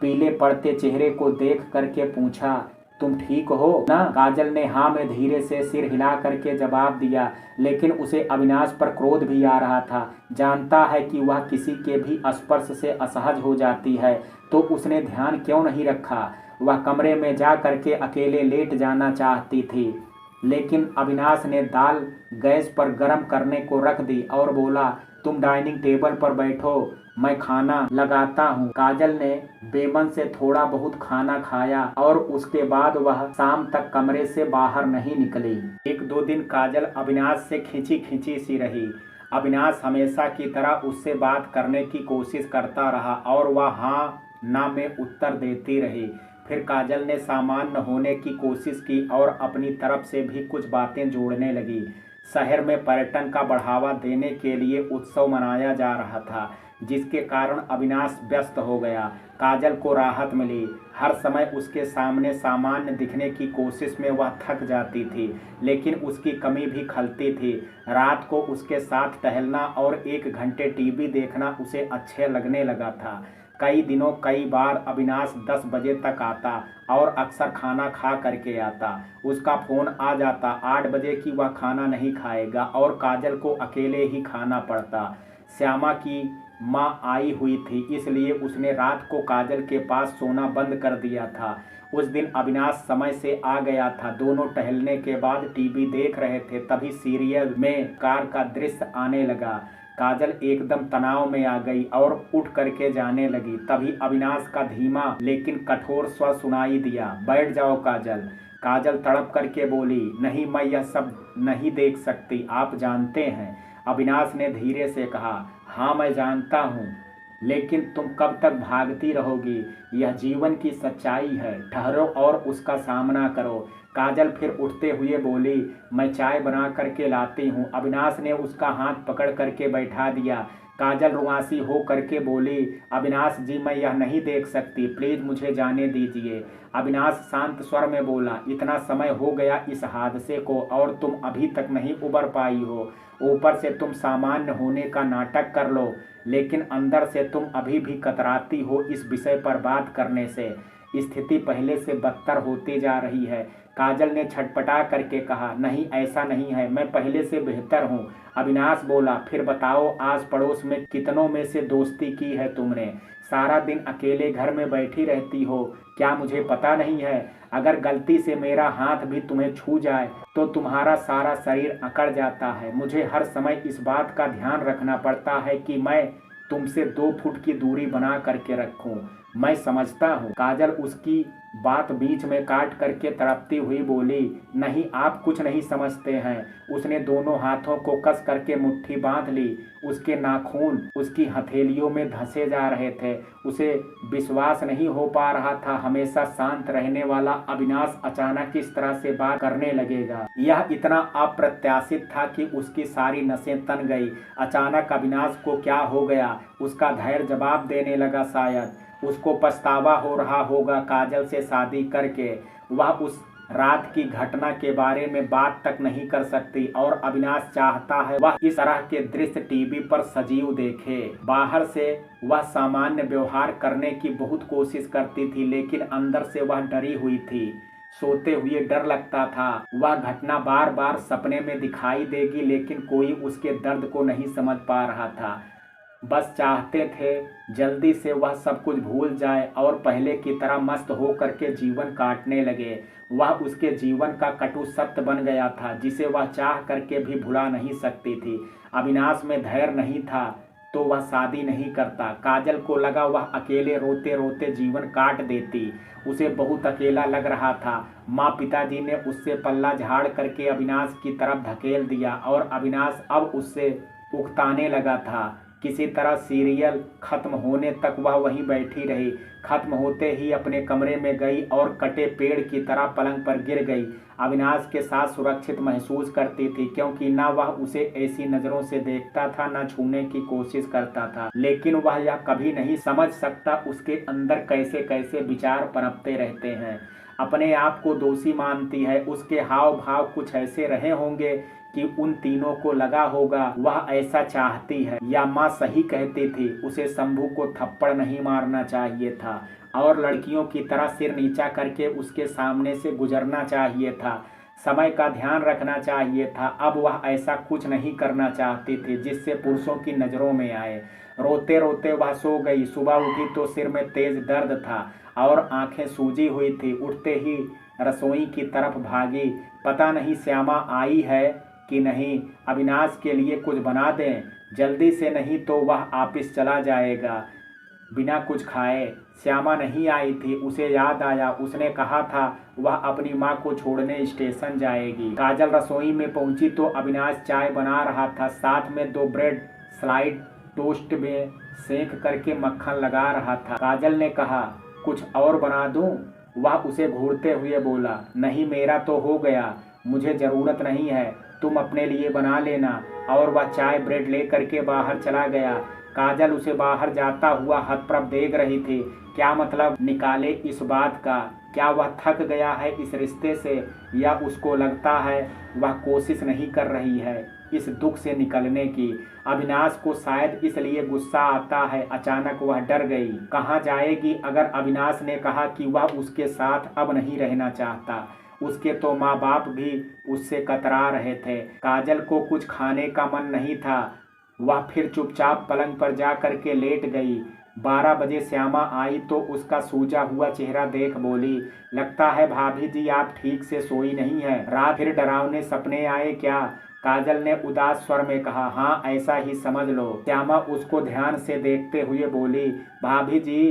पीले पड़ते चेहरे को देख करके पूछा, तुम ठीक हो ना? काजल ने हाँ में धीरे से सिर हिला करके जवाब दिया, लेकिन उसे अविनाश पर क्रोध भी आ रहा था। जानता है कि वह किसी के भी स्पर्श से असहज हो जाती है, तो उसने ध्यान क्यों नहीं रखा? वह कमरे में जा करके अकेले लेट जाना चाहती थी, लेकिन अविनाश ने दाल गैस पर गर्म करने को रख दी और बोला, तुम डाइनिंग टेबल पर बैठो, मैं खाना लगाता हूँ। काजल ने बेमन से थोड़ा बहुत खाना खाया और उसके बाद वह शाम तक कमरे से बाहर नहीं निकली। एक दो दिन काजल अविनाश से खींची खींची सी रही। अविनाश हमेशा की तरह उससे बात करने की कोशिश करता रहा और वह हाँ ना में उत्तर देती रही। फिर काजल ने सामान्य होने की कोशिश की और अपनी तरफ से भी कुछ बातें जोड़ने लगी। शहर में पर्यटन का बढ़ावा देने के लिए उत्सव मनाया जा रहा था, जिसके कारण अविनाश व्यस्त हो गया। काजल को राहत मिली। हर समय उसके सामने सामान्य दिखने की कोशिश में वह थक जाती थी, लेकिन उसकी कमी भी खलती थी। रात को उसके साथ टहलना और 1 घंटे टीवी देखना उसे अच्छे लगने लगा था। कई दिनों कई बार अविनाश 10 बजे तक आता और अक्सर खाना खा करके आता। उसका फ़ोन आ जाता 8 बजे कि वह खाना नहीं खाएगा और काजल को अकेले ही खाना पड़ता। श्यामा की माँ आई हुई थी, इसलिए उसने रात को काजल के पास सोना बंद कर दिया था। उस दिन अविनाश समय से आ गया था। दोनों टहलने के बाद टीवी देख रहे थे, तभी सीरियल में कार का दृश्य आने लगा। काजल एकदम तनाव में आ गई और उठ करके जाने लगी। तभी अविनाश का धीमा लेकिन कठोर स्वर सुनाई दिया, बैठ जाओ काजल। काजल तड़प करके बोली, नहीं मैं यह सब नहीं देख सकती, आप जानते हैं। अविनाश ने धीरे से कहा, हाँ मैं जानता हूँ, लेकिन तुम कब तक भागती रहोगी? यह जीवन की सच्चाई है, ठहरो और उसका सामना करो। काजल फिर उठते हुए बोली, मैं चाय बना करके लाती हूँ। अविनाश ने उसका हाथ पकड़ करके बैठा दिया। काजल रुआंसी हो करके बोली, अविनाश जी मैं यह नहीं देख सकती, प्लीज मुझे जाने दीजिए। अविनाश शांत स्वर में बोला, इतना समय हो गया इस हादसे को और तुम अभी तक नहीं उबर पाई हो। ऊपर से तुम सामान्य होने का नाटक कर लो, लेकिन अंदर से तुम अभी भी कतराती हो इस विषय पर बात करने से। स्थिति पहले से बदतर होती जा रही है। काजल ने छटपटा करके कहा, नहीं ऐसा नहीं है, मैं पहले से बेहतर हूँ। अविनाश बोला, फिर बताओ आस पड़ोस में कितनों में से दोस्ती की है तुमने? सारा दिन अकेले घर में बैठी रहती हो, क्या मुझे पता नहीं है? अगर गलती से मेरा हाथ भी तुम्हें छू जाए तो तुम्हारा सारा शरीर अकड़ जाता है। मुझे हर समय इस बात का ध्यान रखना पड़ता है कि मैं तुमसे 2 फुट की दूरी बना करके रखूं। मैं समझता हूँ। काजल उसकी बात बीच में काट करके तड़पती हुई बोली, नहीं आप कुछ नहीं समझते हैं। उसने दोनों हाथों को कस करके मुट्ठी बांध ली। उसके नाखून उसकी हथेलियों में धंसे जा रहे थे। उसे विश्वास नहीं हो पा रहा था, हमेशा शांत रहने वाला अविनाश अचानक किस तरह से बात करने लगेगा। यह इतना अप्रत्याशित था कि उसकी सारी नसें तन गई। अचानक अविनाश को क्या हो गया? उसका धैर्य जवाब देने लगा। शायद उसको पछतावा हो रहा होगा काजल से शादी करके। वह उस रात की घटना के बारे में बात तक नहीं कर सकती और अविनाश चाहता है वह इस तरह के दृश्य टीवी पर सजीव देखे। बाहर से वह सामान्य व्यवहार करने की बहुत कोशिश करती थी, लेकिन अंदर से वह डरी हुई थी। सोते हुए डर लगता था वह घटना बार बार सपने में दिखाई देगी, लेकिन कोई उसके दर्द को नहीं समझ पा रहा था। बस चाहते थे जल्दी से वह सब कुछ भूल जाए और पहले की तरह मस्त हो करके जीवन काटने लगे। वह उसके जीवन का कटु सत्य बन गया था, जिसे वह चाह करके भी भुला नहीं सकती थी। अविनाश में धैर्य नहीं था तो वह शादी नहीं करता। काजल को लगा वह अकेले रोते रोते जीवन काट देती। उसे बहुत अकेला लग रहा था। माँ पिताजी ने उससे पल्ला झाड़ करके अविनाश की तरफ धकेल दिया और अविनाश अब उससे उकताने लगा था। किसी तरह सीरियल खत्म होने तक वह वहीं बैठी रही। खत्म होते ही अपने कमरे में गई और कटे पेड़ की तरह पलंग पर गिर गई। अविनाश के साथ सुरक्षित महसूस करती थी, क्योंकि न वह उसे ऐसी नज़रों से देखता था न छूने की कोशिश करता था। लेकिन वह यह कभी नहीं समझ सकता उसके अंदर कैसे कैसे विचार पनपते रहते हैं। अपने आप को दोषी मानती है। उसके हाव भाव कुछ ऐसे रहे होंगे कि उन तीनों को लगा होगा वह ऐसा चाहती है। या माँ सही कहती थी, उसे शंभू को थप्पड़ नहीं मारना चाहिए था और लड़कियों की तरह सिर नीचा करके उसके सामने से गुजरना चाहिए था। समय का ध्यान रखना चाहिए था। अब वह ऐसा कुछ नहीं करना चाहती थी जिससे पुरुषों की नज़रों में आए। रोते रोते वह सो गई। सुबह उठी तो सिर में तेज दर्द था और आंखें सूजी हुई थी। उठते ही रसोई की तरफ भागी। पता नहीं श्यामा आई है कि नहीं, अविनाश के लिए कुछ बना दें जल्दी से, नहीं तो वह ऑफिस चला जाएगा बिना कुछ खाए। श्यामा नहीं आई थी। उसे याद आया, उसने कहा था वह अपनी माँ को छोड़ने स्टेशन जाएगी। काजल रसोई में पहुंची तो अविनाश चाय बना रहा था, साथ में 2 ब्रेड स्लाइड टोस्ट में सेंक करके मक्खन लगा रहा था। काजल ने कहा, कुछ और बना दूं? वह उसे घूरते हुए बोला, नहीं मेरा तो हो गया, मुझे ज़रूरत नहीं है, तुम अपने लिए बना लेना। और वह चाय ब्रेड ले करके बाहर चला गया। काजल उसे बाहर जाता हुआ हतप्रभ देख रही थी। क्या मतलब निकाले इस बात का? क्या वह थक गया है इस रिश्ते से, या उसको लगता है वह कोशिश नहीं कर रही है इस दुख से निकलने की? अविनाश को शायद इसलिए गुस्सा आता है। अचानक वह डर गई। कहाँ जाएगी अगर अविनाश ने कहा कि वह उसके साथ अब नहीं रहना चाहता? उसके तो माँ बाप भी उससे कतरा रहे थे। काजल को कुछ खाने का मन नहीं था। वह फिर चुपचाप पलंग पर जा करके लेट गई। 12 बजे श्यामा आई तो उसका सूजा हुआ चेहरा देख बोली, लगता है भाभी जी आप ठीक से सोई नहीं है, रात फिर डरावने सपने आए क्या? काजल ने उदास स्वर में कहा, हाँ ऐसा ही समझ लो। श्यामा उसको ध्यान से देखते हुए बोली, भाभी जी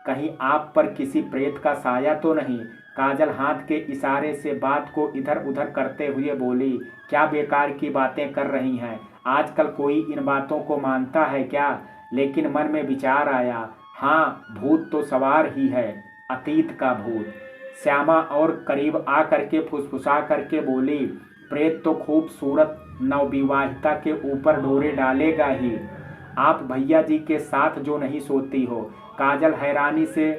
कहीं आप पर किसी प्रेत का साया तो नहीं? काजल हाथ के इशारे से बात को इधर उधर करते हुए बोली, क्या बेकार की बातें कर रही हैं? आजकल कोई इन बातों को मानता है क्या? लेकिन मन में विचार आया, हाँ भूत तो सवार ही है, अतीत का भूत। श्यामा और करीब आ करके फुसफुसा करके बोली, प्रेत तो खूबसूरत नवविवाहिता के ऊपर डोरे डालेगा ही। आप भैया जी के साथ जो नहीं सोती हो। काजल हैरानी से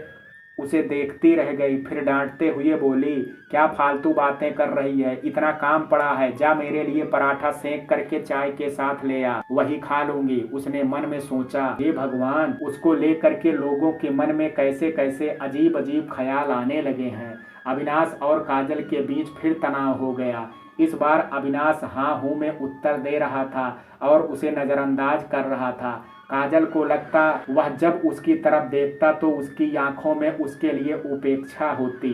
उसे देखती रह गई, फिर डांटते हुए बोली, क्या फालतू बातें कर रही है, इतना काम पड़ा है, जा मेरे लिए पराठा सेंक करके चाय के साथ ले आ, वही खा लूंगी। उसने मन में सोचा, हे भगवान, उसको ले करके लोगों के मन में कैसे कैसे अजीब अजीब ख्याल आने लगे हैं। अविनाश और काजल के बीच फिर तनाव हो गया। इस बार अविनाश हाँ हूँ में उत्तर दे रहा था और उसे नजरअंदाज कर रहा था। काजल को लगता वह जब उसकी तरफ देखता तो उसकी आंखों में उसके लिए उपेक्षा होती।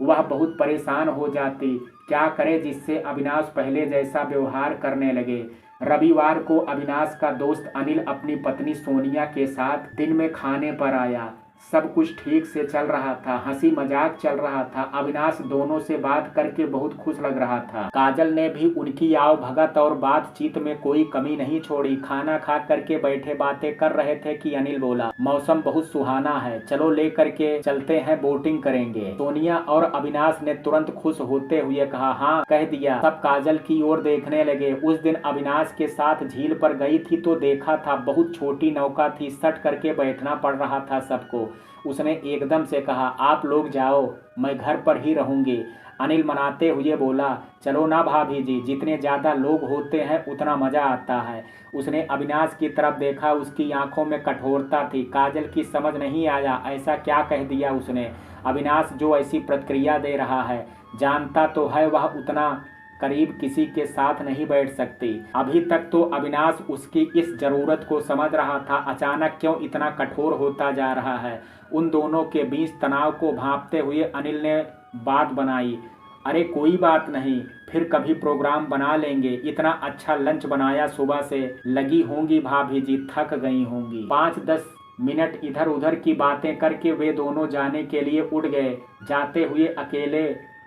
वह बहुत परेशान हो जाती, क्या करे जिससे अविनाश पहले जैसा व्यवहार करने लगे। रविवार को अविनाश का दोस्त अनिल अपनी पत्नी सोनिया के साथ दिन में खाने पर आया। सब कुछ ठीक से चल रहा था, हंसी मजाक चल रहा था। अविनाश दोनों से बात करके बहुत खुश लग रहा था। काजल ने भी उनकी आव भगत और बातचीत में कोई कमी नहीं छोड़ी। खाना खा करके बैठे बातें कर रहे थे कि अनिल बोला, मौसम बहुत सुहाना है, चलो ले करके चलते हैं, बोटिंग करेंगे। सोनिया और अविनाश ने तुरंत खुश होते हुए कहा, हाँ कह दिया। सब काजल की ओर देखने लगे। उस दिन अविनाश के साथ झील पर गई थी तो देखा था, बहुत छोटी नौका थी, सट करके बैठना पड़ रहा था सबको। उसने एकदम से कहा, आप लोग जाओ, मैं घर पर ही रहूंगी। अनिल मनाते हुए बोला, चलो ना भाभी जी, जितने ज़्यादा लोग होते हैं उतना मज़ा आता है। उसने अविनाश की तरफ देखा, उसकी आंखों में कठोरता थी। काजल की समझ नहीं आया ऐसा क्या कह दिया उसने। अविनाश जो ऐसी प्रतिक्रिया दे रहा है, जानता तो है वह उतना करीब किसी के साथ नहीं बैठ सकती। अभी तक तो अविनाश उसकी इस जरूरत को समझ रहा था, अचानक क्यों इतना कठोर होता जा रहा है। उन दोनों के बीच तनाव को भांपते हुए अनिल ने बात बनाई, अरे कोई बात नहीं, फिर कभी प्रोग्राम बना लेंगे, इतना अच्छा लंच बनाया सुबह से, लगी होंगी भाभी जी, थक गई होंगी। 5-10 मिनट इधर उधर की बातें करके वे दोनों जाने के लिए उठ गए। जाते हुए अकेले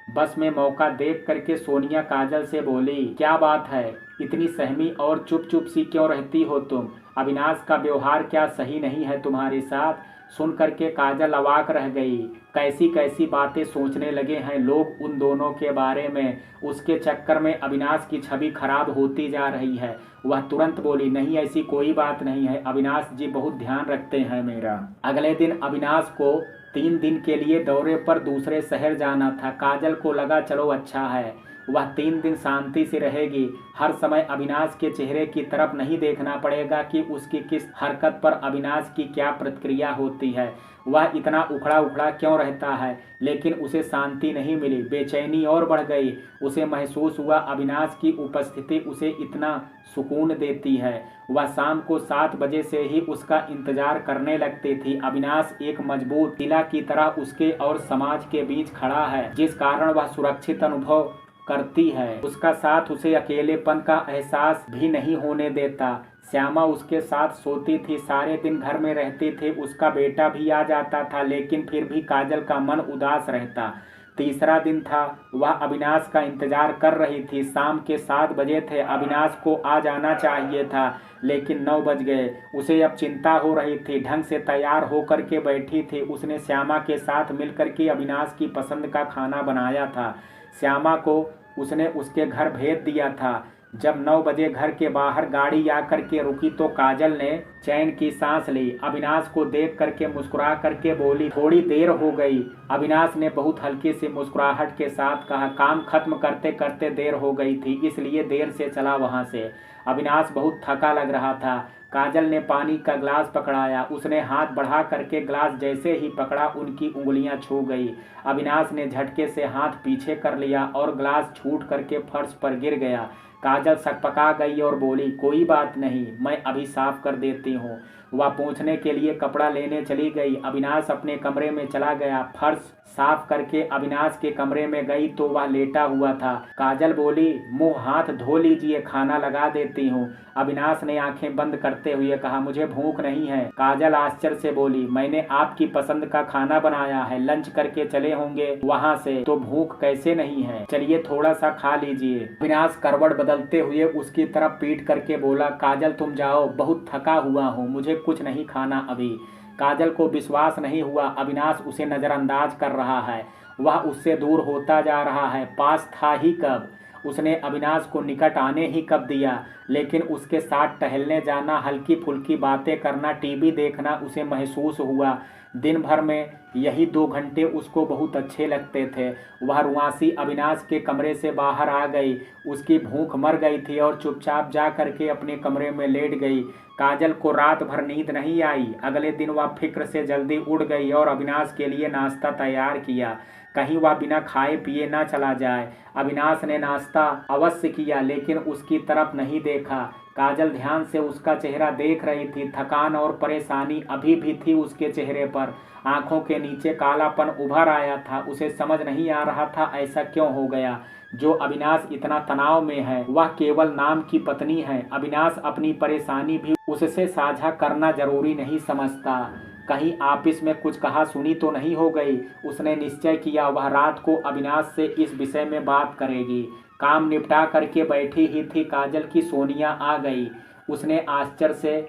बस में मौका देख करके सोनिया काजल से बोली, क्या बात है, इतनी सहमी और चुप चुप सी क्यों रहती हो तुम? अविनाश का व्यवहार क्या सही नहीं है तुम्हारे साथ? सुन करके काजल अवाक रह गई। कैसी कैसी बातें सोचने लगे हैं लोग उन दोनों के बारे में। उसके चक्कर में अविनाश की छवि खराब होती जा रही है। वह तुरंत बोली, नहीं ऐसी कोई बात नहीं है, अविनाश जी बहुत ध्यान रखते हैं मेरा। अगले दिन अविनाश को 3 दिन के लिए दौरे पर दूसरे शहर जाना था। काजल को लगा चलो अच्छा है, वह 3 दिन शांति से रहेगी। हर समय अविनाश के चेहरे की तरफ नहीं देखना पड़ेगा कि उसकी किस हरकत पर अविनाश की क्या प्रतिक्रिया होती है, वह इतना उखड़ा उखड़ा क्यों रहता है। लेकिन उसे शांति नहीं मिली, बेचैनी और बढ़ गई। उसे महसूस हुआ अविनाश की उपस्थिति उसे इतना सुकून देती है। वह शाम को 7 बजे से ही उसका इंतजार करने लगती थी। अविनाश एक मजबूत किला की तरह उसके और समाज के बीच खड़ा है, जिस कारण वह सुरक्षित अनुभव करती है। उसका साथ उसे अकेलेपन का एहसास भी नहीं होने देता। श्यामा उसके साथ सोती थी, सारे दिन घर में रहती थी, उसका बेटा भी आ जाता था, लेकिन फिर भी काजल का मन उदास रहता। तीसरा दिन था, वह अविनाश का इंतजार कर रही थी। शाम के 7 बजे थे, अविनाश को आ जाना चाहिए था, लेकिन 9 बज गए। उसे अब चिंता हो रही थी, ढंग से तैयार होकर के बैठी थी। उसने श्यामा के साथ मिलकर के अविनाश की पसंद का खाना बनाया था। श्यामा को उसने उसके घर भेज दिया था। जब 9 बजे घर के बाहर गाड़ी आकर के रुकी तो काजल ने चैन की सांस ली। अविनाश को देख करके मुस्कुरा करके बोली, थोड़ी देर हो गई। अविनाश ने बहुत हल्की सी मुस्कुराहट के साथ कहा, काम खत्म करते करते देर हो गई थी, इसलिए देर से चला वहां से। अविनाश बहुत थका लग रहा था। काजल ने पानी का ग्लास पकड़ाया, उसने हाथ बढ़ा करके ग्लास जैसे ही पकड़ा उनकी उंगलियां छू गई। अविनाश ने झटके से हाथ पीछे कर लिया और ग्लास छूट करके फर्श पर गिर गया। काजल सकपका गई और बोली, कोई बात नहीं, मैं अभी साफ कर देती हूँ। वह पोंछने के लिए कपड़ा लेने चली गई। अविनाश अपने कमरे में चला गया। फर्श साफ करके अविनाश के कमरे में गई तो वह लेटा हुआ था। काजल बोली, मुंह हाथ धो लीजिए, खाना लगा देती हूँ। अविनाश ने आंखें बंद करते हुए कहा, मुझे भूख नहीं है। काजल आश्चर्य से बोली, मैंने आपकी पसंद का खाना बनाया है, लंच करके चले होंगे वहाँ से, तो भूख कैसे नहीं है, चलिए थोड़ा सा खा लीजिए। अविनाश करवट बदलते हुए उसकी तरफ पीट करके बोला, काजल तुम जाओ, बहुत थका हुआ हूँ, मुझे कुछ नहीं खाना अभी। काजल को विश्वास नहीं हुआ अविनाश उसे नज़रअंदाज कर रहा है, वह उससे दूर होता जा रहा है। पास था ही कब, उसने अविनाश को निकट आने ही कब दिया, लेकिन उसके साथ टहलने जाना, हल्की फुल्की बातें करना, टीवी देखना उसे महसूस हुआ। दिन भर में यही 2 घंटे उसको बहुत अच्छे लगते थे। वह रुआसी अविनाश के कमरे से बाहर आ गई, उसकी भूख मर गई थी और चुपचाप जा करके अपने कमरे में लेट गई। काजल को रात भर नींद नहीं आई। अगले दिन वह फिक्र से जल्दी उठ गई और अविनाश के लिए नाश्ता तैयार किया, कहीं वह बिना खाए पिए ना चला जाए। अविनाश ने नाश्ता अवश्य किया लेकिन उसकी तरफ नहीं देखा। काजल ध्यान से उसका चेहरा देख रही थी, थकान और परेशानी अभी भी थी उसके चेहरे पर। आंखों के नीचे कालापन उभर आया था, उसे समझ नहीं आ रहा था ऐसा क्यों हो गया। जो अविनाश इतना तनाव में है वह केवल नाम की पत्नी है। अविनाश अपनी परेशानी भी उससे साझा करना जरूरी नहीं समझता। कहीं ऑफिस में कुछ कहा सुनी तो नहीं हो गई। उसने निश्चय किया वह रात को अविनाश से इस विषय में बात करेगी। काम निपटा करके बैठी ही थी काजल की सोनिया आ गई। उसने आश्चर्य से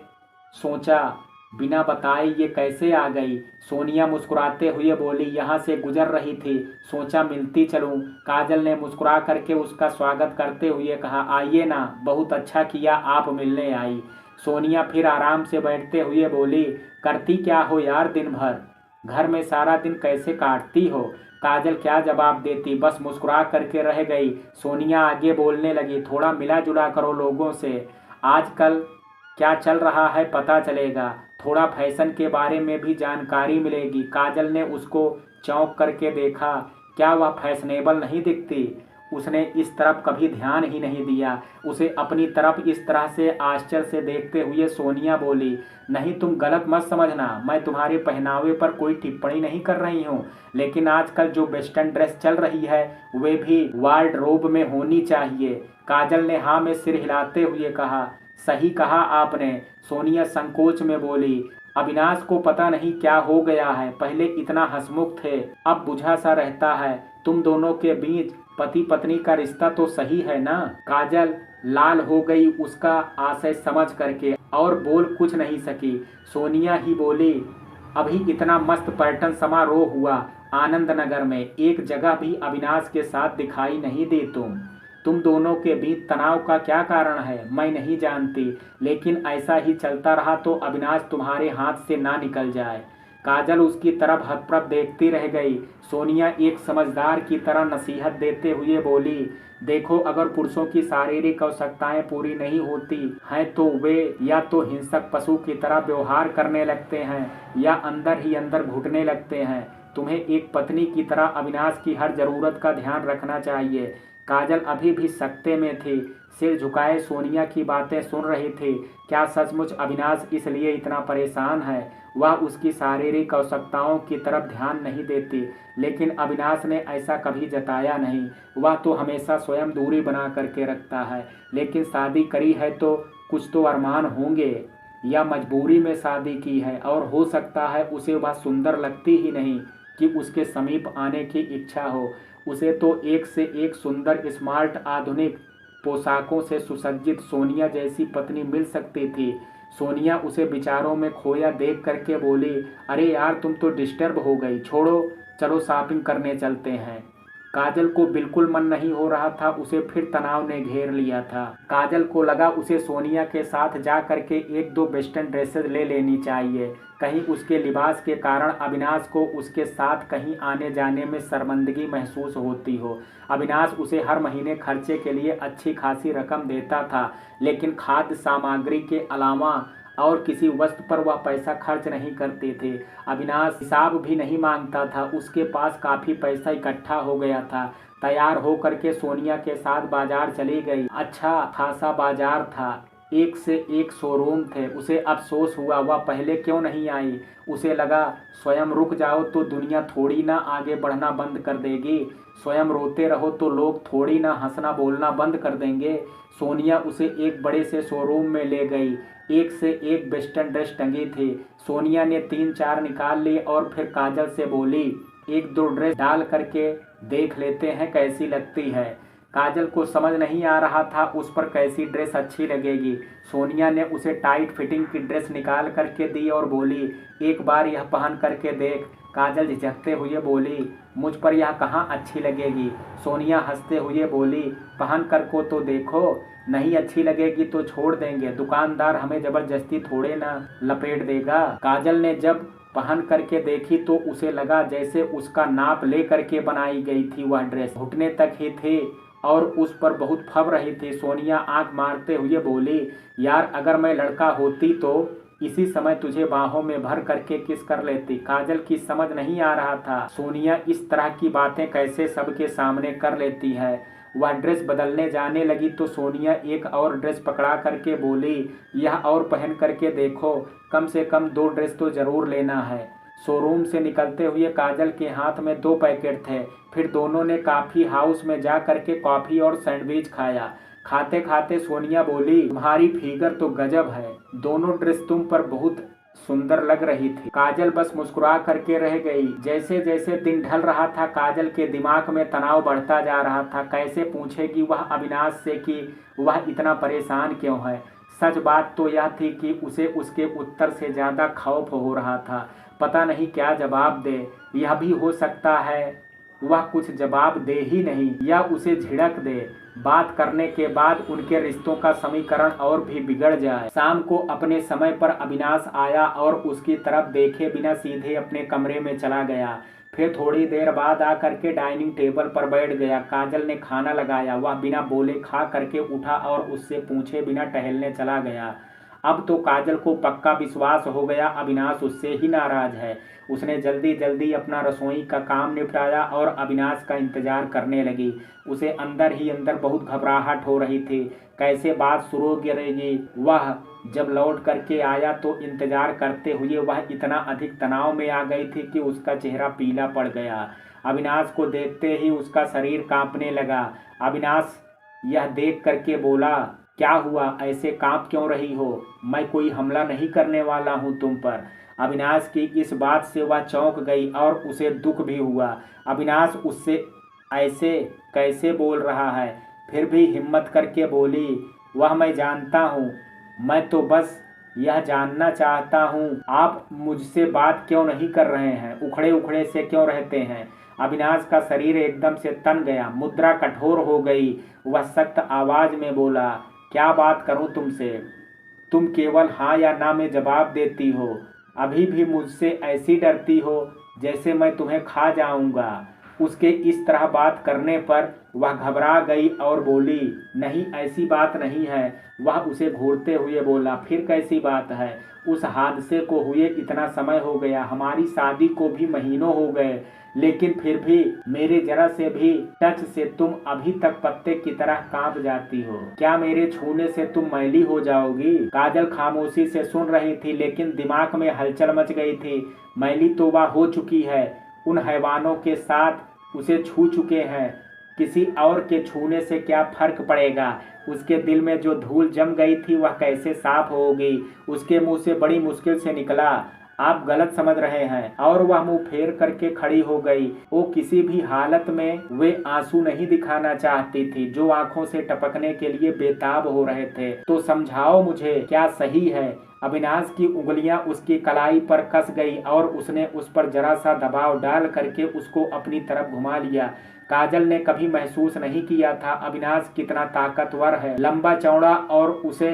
सोचा, बिना बताए ये कैसे आ गई। सोनिया मुस्कुराते हुए बोली, यहाँ से गुजर रही थी, सोचा मिलती चलूं। काजल ने मुस्कुरा करके उसका स्वागत करते हुए कहा, आइए ना, बहुत अच्छा किया आप मिलने आई। सोनिया फिर आराम से बैठते हुए बोली, करती क्या हो यार दिन भर, घर में सारा दिन कैसे काटती हो। काजल क्या जवाब देती, बस मुस्कुरा करके रह गई। सोनिया आगे बोलने लगी, थोड़ा मिला जुला करो लोगों से, आजकल क्या चल रहा है पता चलेगा, थोड़ा फैशन के बारे में भी जानकारी मिलेगी। काजल ने उसको चौंक करके देखा, क्या वह फैशनेबल नहीं दिखती। उसने इस तरफ कभी ध्यान ही नहीं दिया। उसे अपनी तरफ इस तरह से आश्चर्य से देखते हुए सोनिया बोली, नहीं तुम गलत मत समझना, मैं तुम्हारे पहनावे पर कोई टिप्पणी नहीं कर रही हूँ, लेकिन आजकल जो वेस्टर्न ड्रेस चल रही है वे भी वार्डरोब में होनी चाहिए। काजल ने हाँ में सिर हिलाते हुए कहा, सही कहा आपने। सोनिया संकोच में बोली, अविनाश को पता नहीं क्या हो गया है, पहले इतना हंसमुख थे, अब बुझा सा रहता है। तुम दोनों के बीच पति पत्नी का रिश्ता तो सही है ना। काजल लाल हो गई उसका आशय समझ करके और बोल कुछ नहीं सकी। सोनिया ही बोली, अभी इतना मस्त पर्यटन समारोह हुआ आनंद नगर में, एक जगह भी अविनाश के साथ दिखाई नहीं दी तुम दोनों के बीच तनाव का क्या कारण है मैं नहीं जानती, लेकिन ऐसा ही चलता रहा तो अविनाश तुम्हारे हाथ से ना निकल जाए। काजल उसकी तरफ हतप्रभ देखती रह गई। सोनिया एक समझदार की तरह नसीहत देते हुए बोली, देखो अगर पुरुषों की शारीरिक आवश्यकताएं पूरी नहीं होती हैं तो वे या तो हिंसक पशु की तरह व्यवहार करने लगते हैं या अंदर ही अंदर घुटने लगते हैं। तुम्हें एक पत्नी की तरह अविनाश की हर जरूरत का ध्यान रखना चाहिए। काजल अभी भी सकते में थी, सिर झुकाए सोनिया की बातें सुन रही थी। क्या सचमुच अविनाश इसलिए इतना परेशान है। वह उसकी शारीरिक आवश्यकताओं की तरफ ध्यान नहीं देती, लेकिन अविनाश ने ऐसा कभी जताया नहीं। वह तो हमेशा स्वयं दूरी बना करके रखता है, लेकिन शादी करी है तो कुछ तो अरमान होंगे, या मजबूरी में शादी की है, और हो सकता है उसे वह सुंदर लगती ही नहीं कि उसके समीप आने की इच्छा हो। उसे तो एक से एक सुंदर स्मार्ट आधुनिक पोशाकों से सुसज्जित सोनिया जैसी पत्नी मिल सकती थी। सोनिया उसे विचारों में खोया देख करके बोली, अरे यार तुम तो डिस्टर्ब हो गई, छोड़ो चलो शॉपिंग करने चलते हैं। काजल को बिल्कुल मन नहीं हो रहा था, उसे फिर तनाव ने घेर लिया था। काजल को लगा उसे सोनिया के साथ जा करके 1-2 वेस्टर्न ड्रेसेस ले लेनी चाहिए, कहीं उसके लिबास के कारण अविनाश को उसके साथ कहीं आने जाने में शर्मिंदगी महसूस होती हो। अविनाश उसे हर महीने खर्चे के लिए अच्छी खासी रकम देता था, लेकिन खाद्य सामग्री के अलावा और किसी वस्तु पर वह पैसा खर्च नहीं करते थे। अविनाश हिसाब भी नहीं मांगता था, उसके पास काफ़ी पैसा इकट्ठा हो गया था। तैयार हो करके सोनिया के साथ बाजार चली गई। अच्छा खासा बाजार था, एक से एक शोरूम थे। उसे अफसोस हुआ वह पहले क्यों नहीं आई। उसे लगा स्वयं रुक जाओ तो दुनिया थोड़ी ना आगे बढ़ना बंद कर देगी, स्वयं रोते रहो तो लोग थोड़ी ना हंसना बोलना बंद कर देंगे। सोनिया उसे एक बड़े से शोरूम में ले गई। एक से एक वेस्टर्न ड्रेस टंगी थी। सोनिया ने 3-4 निकाल ली और फिर काजल से बोली, एक दो ड्रेस डाल करके देख लेते हैं कैसी लगती है। काजल को समझ नहीं आ रहा था उस पर कैसी ड्रेस अच्छी लगेगी। सोनिया ने उसे टाइट फिटिंग की ड्रेस निकाल करके दी और बोली, एक बार यह पहन करके देख। काजल झिझकते हुए बोली, मुझ पर यह कहाँ अच्छी लगेगी। सोनिया हंसते हुए बोली, पहन कर को तो देखो, नहीं अच्छी लगेगी तो छोड़ देंगे, दुकानदार हमें जबरदस्ती थोड़े ना लपेट देगा। काजल ने जब पहन करके देखी तो उसे लगा जैसे उसका नाप ले करके बनाई गई थी। वह ड्रेस घुटने तक ही थी और उस पर बहुत फब रही थी। सोनिया आंख मारते हुए बोली, यार अगर मैं लड़का होती तो इसी समय तुझे बाहों में भर करके किस कर लेती। काजल की समझ नहीं आ रहा था सोनिया इस तरह की बातें कैसे सबके सामने कर लेती है। वह ड्रेस बदलने जाने लगी तो सोनिया एक और ड्रेस पकड़ा करके बोली, यह और पहन करके देखो, कम से कम 2 ड्रेस तो जरूर लेना है। शोरूम से निकलते हुए काजल के हाथ में 2 पैकेट थे। फिर दोनों ने कॉफ़ी हाउस में जा करके कॉफ़ी और सैंडविच खाया। खाते खाते सोनिया बोली, तुम्हारी फिगर तो गजब है, दोनों ड्रेस तुम पर बहुत सुंदर लग रही थी। काजल बस मुस्कुरा करके रह गई। जैसे जैसे दिन ढल रहा था काजल के दिमाग में तनाव बढ़ता जा रहा था। कैसे पूछेगी वह अविनाश से कि वह इतना परेशान क्यों है। सच बात तो यह थी कि उसे उसके उत्तर से ज़्यादा खौफ हो रहा था। पता नहीं क्या जवाब दे। यह भी हो सकता है वह कुछ जवाब दे ही नहीं या उसे झिड़क दे। बात करने के बाद उनके रिश्तों का समीकरण और भी बिगड़ जाए। शाम को अपने समय पर अविनाश आया और उसकी तरफ देखे बिना सीधे अपने कमरे में चला गया। फिर थोड़ी देर बाद आकर के डाइनिंग टेबल पर बैठ गया। काजल ने खाना लगाया। वह बिना बोले खा करके उठा और उससे पूछे बिना टहलने चला गया। अब तो काजल को पक्का विश्वास हो गया अविनाश उससे ही नाराज है। उसने जल्दी जल्दी अपना रसोई का काम निपटाया और अविनाश का इंतजार करने लगी। उसे अंदर ही अंदर बहुत घबराहट हो रही थी, कैसे बात शुरू करेगी। वह जब लौट करके आया तो इंतजार करते हुए वह इतना अधिक तनाव में आ गई थी कि उसका चेहरा पीला पड़ गया। अविनाश को देखते ही उसका शरीर कांपने लगा। अविनाश यह देख करके बोला, क्या हुआ, ऐसे कांप क्यों रही हो, मैं कोई हमला नहीं करने वाला हूँ तुम पर। अविनाश की इस बात से वह चौंक गई और उसे दुख भी हुआ। अविनाश उससे ऐसे कैसे बोल रहा है। फिर भी हिम्मत करके बोली, वह मैं जानता हूँ, मैं तो बस यह जानना चाहता हूँ आप मुझसे बात क्यों नहीं कर रहे हैं, उखड़े उखड़े से क्यों रहते हैं। अविनाश का शरीर एकदम से तन गया, मुद्रा कठोर हो गई। वह सख्त आवाज में बोला, क्या बात करूं तुमसे, तुम केवल हाँ या ना में जवाब देती हो। अभी भी मुझसे ऐसी डरती हो जैसे मैं तुम्हें खा जाऊंगा। उसके इस तरह बात करने पर वह घबरा गई और बोली, नहीं ऐसी बात नहीं है। वह उसे घूरते हुए बोला, फिर कैसी बात है, उस हादसे को हुए इतना समय हो गया, हमारी शादी को भी महीनों हो गए, लेकिन फिर भी मेरे जरा से भी टच से तुम अभी तक पत्ते की तरह कांप जाती हो। क्या मेरे छूने से तुम मैली हो जाओगी। काजल खामोशी से सुन रही थी लेकिन दिमाग में हलचल मच गई थी। मैली तो वह हो चुकी है, उन हैवानों के साथ उसे छू चुके हैं, किसी और के छूने से क्या फर्क पड़ेगा। उसके दिल में जो धूल जम गई थी वह कैसे साफ होगी। उसके मुंह से बड़ी मुश्किल से निकला, आप गलत समझ रहे हैं, और वह मुंह फेर करके खड़ी हो गई। वो किसी भी हालत में वे आंसू नहीं दिखाना चाहती थी जो आंखों से टपकने के लिए बेताब हो रहे थे। तो समझाओ मुझे क्या सही है। अविनाश की उंगलियां उसकी कलाई पर कस गई और उसने उस पर जरा सा दबाव डाल करके उसको अपनी तरफ घुमा लिया। काजल ने कभी महसूस नहीं किया था अविनाश कितना ताकतवर है, लंबा चौड़ा, और उसे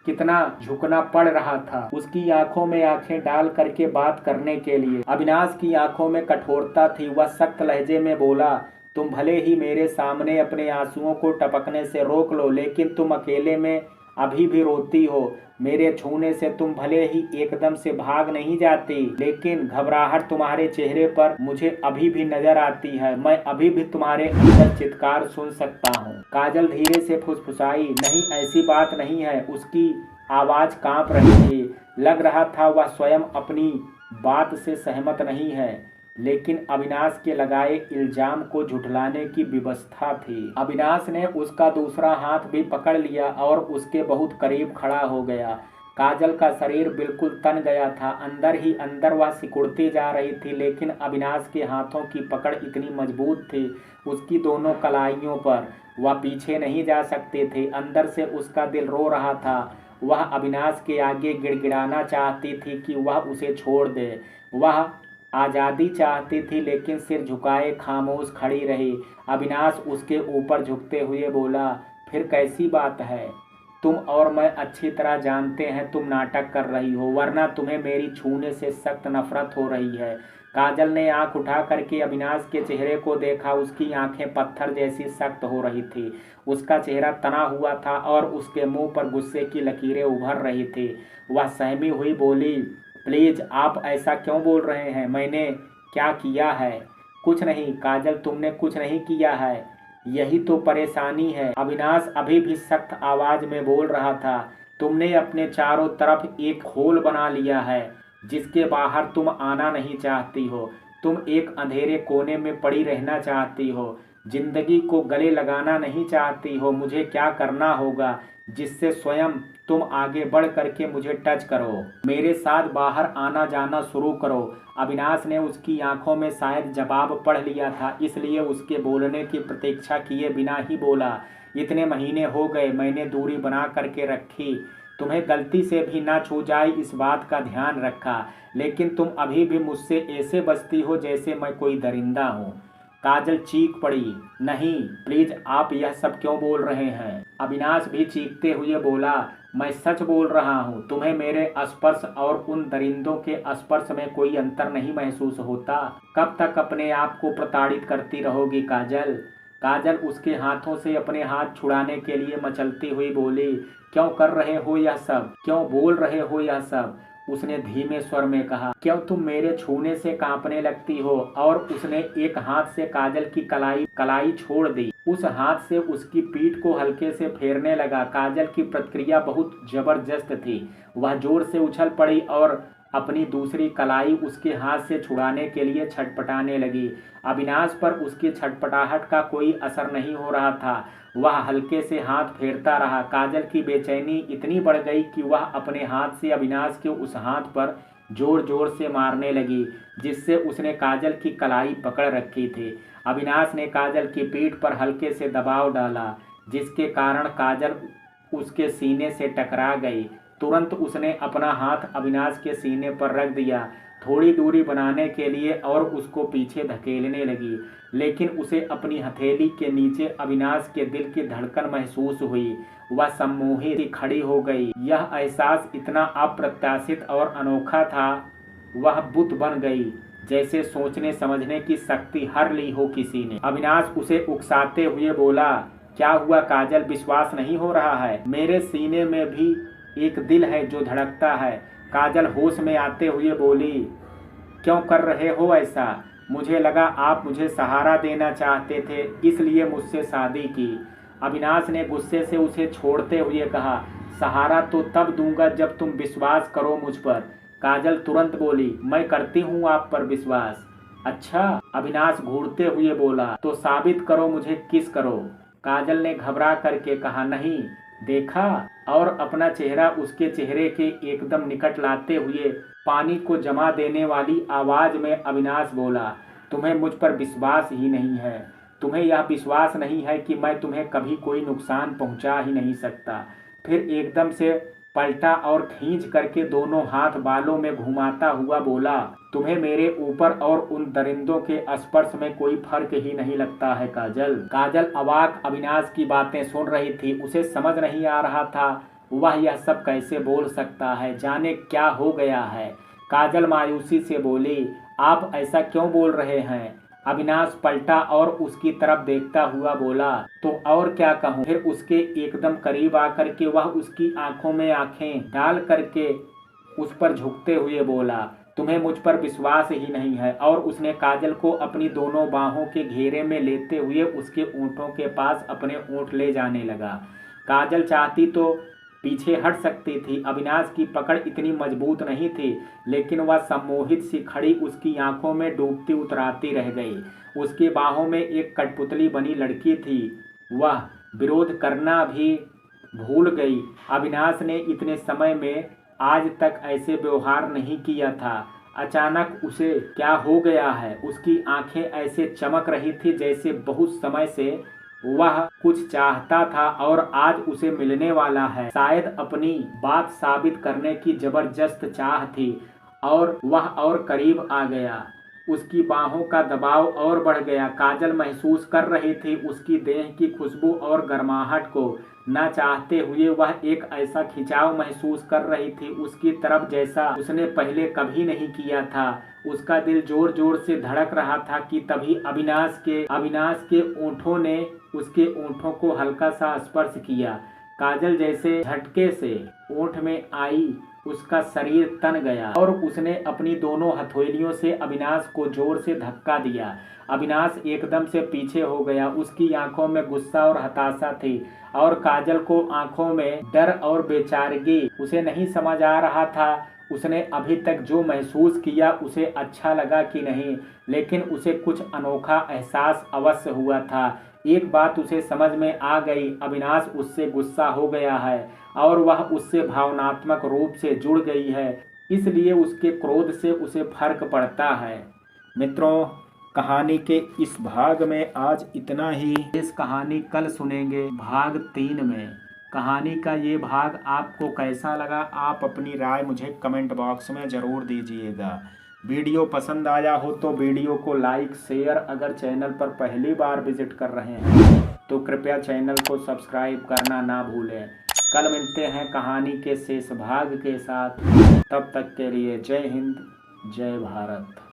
कितना झुकना पड़ रहा था उसकी आंखों में आंखें डाल करके बात करने के लिए। अविनाश की आंखों में कठोरता थी। वह सख्त लहजे में बोला, तुम भले ही मेरे सामने अपने आंसुओं को टपकने से रोक लो, लेकिन तुम अकेले में अभी भी रोती हो। मेरे छूने से तुम भले ही एकदम से भाग नहीं जाती, लेकिन घबराहट तुम्हारे चेहरे पर मुझे अभी भी नजर आती है। मैं अभी भी तुम्हारे अंदर चित्कार सुन सकता हूँ। काजल धीरे से फुसफुसाई, नहीं ऐसी बात नहीं है। उसकी आवाज कांप रही थी। लग रहा था वह स्वयं अपनी बात से सहमत नहीं है, लेकिन अविनाश के लगाए इल्जाम को झुठलाने की व्यवस्था थी। अविनाश ने उसका दूसरा हाथ भी पकड़ लिया और उसके बहुत करीब खड़ा हो गया। काजल का शरीर बिल्कुल तन गया था। अंदर ही अंदर वह सिकुड़ती जा रही थी, लेकिन अविनाश के हाथों की पकड़ इतनी मजबूत थी उसकी दोनों कलाइयों पर, वह पीछे नहीं जा सकते थे। अंदर से उसका दिल रो रहा था। वह अविनाश के आगे गिड़गिड़ाना चाहती थी कि वह उसे छोड़ दे। वह आज़ादी चाहती थी, लेकिन सिर झुकाए खामोश खड़ी रही। अविनाश उसके ऊपर झुकते हुए बोला, फिर कैसी बात है? तुम और मैं अच्छी तरह जानते हैं तुम नाटक कर रही हो, वरना तुम्हें मेरी छूने से सख्त नफरत हो रही है। काजल ने आंख उठा करके अविनाश के चेहरे को देखा। उसकी आंखें पत्थर जैसी सख्त हो रही थी। उसका चेहरा तना हुआ था और उसके मुंह पर गुस्से की लकीरें उभर रही थी। वह सहमी हुई बोली, प्लीज आप ऐसा क्यों बोल रहे हैं? मैंने क्या किया है? कुछ नहीं काजल, तुमने कुछ नहीं किया है, यही तो परेशानी है। अविनाश अभी भी सख्त आवाज में बोल रहा था। तुमने अपने चारों तरफ एक खोल बना लिया है जिसके बाहर तुम आना नहीं चाहती हो। तुम एक अंधेरे कोने में पड़ी रहना चाहती हो, जिंदगी को गले लगाना नहीं चाहती हो। मुझे क्या करना होगा जिससे स्वयं तुम आगे बढ़ करके मुझे टच करो, मेरे साथ बाहर आना जाना शुरू करो? अविनाश ने उसकी आंखों में शायद जवाब पढ़ लिया था, इसलिए उसके बोलने की प्रतीक्षा किए बिना ही बोला, इतने महीने हो गए मैंने दूरी बना करके रखी, तुम्हें गलती से भी ना छू जाए इस बात का ध्यान रखा, लेकिन तुम अभी भी मुझसे ऐसे बचती हो जैसे मैं कोई दरिंदा हूँ। काजल चीख पड़ी, नहीं प्लीज आप यह सब क्यों बोल रहे हैं? अविनाश भी चीखते हुए बोला, मैं सच बोल रहा हूँ। तुम्हें मेरे स्पर्श और उन दरिंदों के स्पर्श में कोई अंतर नहीं महसूस होता? कब तक अपने आप को प्रताड़ित करती रहोगी काजल? काजल उसके हाथों से अपने हाथ छुड़ाने के लिए मचलती हुई बोली, क्यों कर रहे हो यह सब? क्यों बोल रहे हो यह सब? उसने धीमे स्वर में कहा, क्यों तुम मेरे छूने से कांपने लगती हो? और उसने एक हाथ से काजल की कलाई छोड़ दी। उस हाथ से उसकी पीठ को हल्के से फेरने लगा। काजल की प्रतिक्रिया बहुत जबरदस्त थी। वह जोर से उछल पड़ी और अपनी दूसरी कलाई उसके हाथ से छुड़ाने के लिए छटपटाने लगी। अविनाश पर उसकी छटपटाहट का कोई असर नहीं हो रहा था। वह हल्के से हाथ फेरता रहा। काजल की बेचैनी इतनी बढ़ गई कि वह अपने हाथ से अविनाश के उस हाथ पर जोर जोर से मारने लगी जिससे उसने काजल की कलाई पकड़ रखी थी। अविनाश ने काजल की पीठ पर हल्के से दबाव डाला, जिसके कारण काजल उसके सीने से टकरा गई। तुरंत उसने अपना हाथ अविनाश के सीने पर रख दिया थोड़ी दूरी बनाने के लिए और उसको पीछे धकेलने लगी, लेकिन उसे अपनी हथेली के नीचे अविनाश के दिल की धड़कन महसूस हुई। वह सम्मोहित खड़ी हो गई। यह एहसास इतना अप्रत्याशित और अनोखा था। वह बुत बन गई, जैसे सोचने समझने की शक्ति हर ली हो किसी ने। अविनाश उसे उकसाते हुए बोला, क्या हुआ काजल, विश्वास नहीं हो रहा है? मेरे सीने में भी एक दिल है जो धड़कता है। काजल होश में आते हुए बोली, क्यों कर रहे हो ऐसा? मुझे लगा आप मुझे सहारा देना चाहते थे, इसलिए मुझसे शादी की। अविनाश ने गुस्से से उसे छोड़ते हुए कहा, सहारा तो तब दूंगा जब तुम विश्वास करो मुझ पर। काजल तुरंत बोली, मैं करती हूँ आप पर विश्वास। अच्छा, अविनाश घूरते हुए बोला, तो साबित करो मुझे किस करो। काजल ने घबरा करके कहा, नहीं देखा, और अपना चेहरा उसके चेहरे के एकदम निकट लाते हुए पानी को जमा देने वाली आवाज में अविनाश बोला, तुम्हें मुझ पर विश्वास ही नहीं है। तुम्हें यह विश्वास नहीं है कि मैं तुम्हें कभी कोई नुकसान पहुंचा ही नहीं सकता। फिर एकदम से पलटा और खींच करके दोनों हाथ बालों में घुमाता हुआ बोला, तुम्हें मेरे ऊपर और उन दरिंदों के स्पर्श में कोई फर्क ही नहीं लगता है काजल। काजल अवाक अविनाश की बातें सुन रही थी। उसे समझ नहीं आ रहा था वह यह सब कैसे बोल सकता है, जाने क्या हो गया है। काजल मायूसी से बोली, आप ऐसा क्यों बोल रहे हैं? अविनाश पलटा और उसकी तरफ देखता हुआ बोला, तो और क्या कहूँ। फिर उसके एकदम करीब आकर के वह उसकी आंखों में आंखें डाल करके उस पर झुकते हुए बोला, तुम्हें मुझ पर विश्वास ही नहीं है। और उसने काजल को अपनी दोनों बाहों के घेरे में लेते हुए उसके ऊँटों के पास अपने ऊँट ले जाने लगा। काजल चाहती तो पीछे हट सकती थी, अविनाश की पकड़ इतनी मजबूत नहीं थी, लेकिन वह सम्मोहित सी खड़ी उसकी आंखों में डूबती उतराती रह गई। उसकी बाहों में एक कठपुतली बनी लड़की थी, वह विरोध करना भी भूल गई। अविनाश ने इतने समय में आज तक ऐसे व्यवहार नहीं किया था। अचानक उसे क्या हो गया है। उसकी आंखें ऐसे चमक रही थी जैसे बहुत समय से वह कुछ चाहता था और आज उसे मिलने वाला है। शायद अपनी बात साबित करने की जबरदस्त चाह थी और वह और करीब आ गया। उसकी बाहों का दबाव और बढ़ गया। काजल महसूस कर रही थी उसकी देह की खुशबू और गर्माहट को। न चाहते हुए वह एक ऐसा खिंचाव महसूस कर रही थी उसकी तरफ जैसा उसने पहले कभी नहीं किया था। उसका दिल जोर जोर से धड़क रहा था कि तभी अविनाश के ओंठों ने उसके ओंठों को हल्का सा स्पर्श किया। काजल जैसे झटके से ओंठ में आई, उसका शरीर तन गया और उसने अपनी दोनों हथेलियों से अविनाश को जोर से धक्का दिया। अविनाश एकदम से पीछे हो गया। उसकी आंखों में गुस्सा और हताशा थी और काजल को आंखों में डर और बेचारगी। उसे नहीं समझ आ रहा था उसने अभी तक जो महसूस किया उसे अच्छा लगा कि नहीं, लेकिन उसे कुछ अनोखा एहसास अवश्य हुआ था। एक बात उसे समझ में आ गई, अविनाश उससे गुस्सा हो गया है और वह उससे भावनात्मक रूप से जुड़ गई है, इसलिए उसके क्रोध से उसे फर्क पड़ता है। मित्रों, कहानी के इस भाग में आज इतना ही। इस कहानी कल सुनेंगे भाग 3 में। कहानी का ये भाग आपको कैसा लगा, आप अपनी राय मुझे कमेंट बॉक्स में ज़रूर दीजिएगा। वीडियो पसंद आया हो तो वीडियो को लाइक शेयर, अगर चैनल पर पहली बार विजिट कर रहे हैं तो कृपया चैनल को सब्सक्राइब करना ना भूलें। कल मिलते हैं कहानी के शेष भाग के साथ। तब तक के लिए जय हिंद, जय भारत।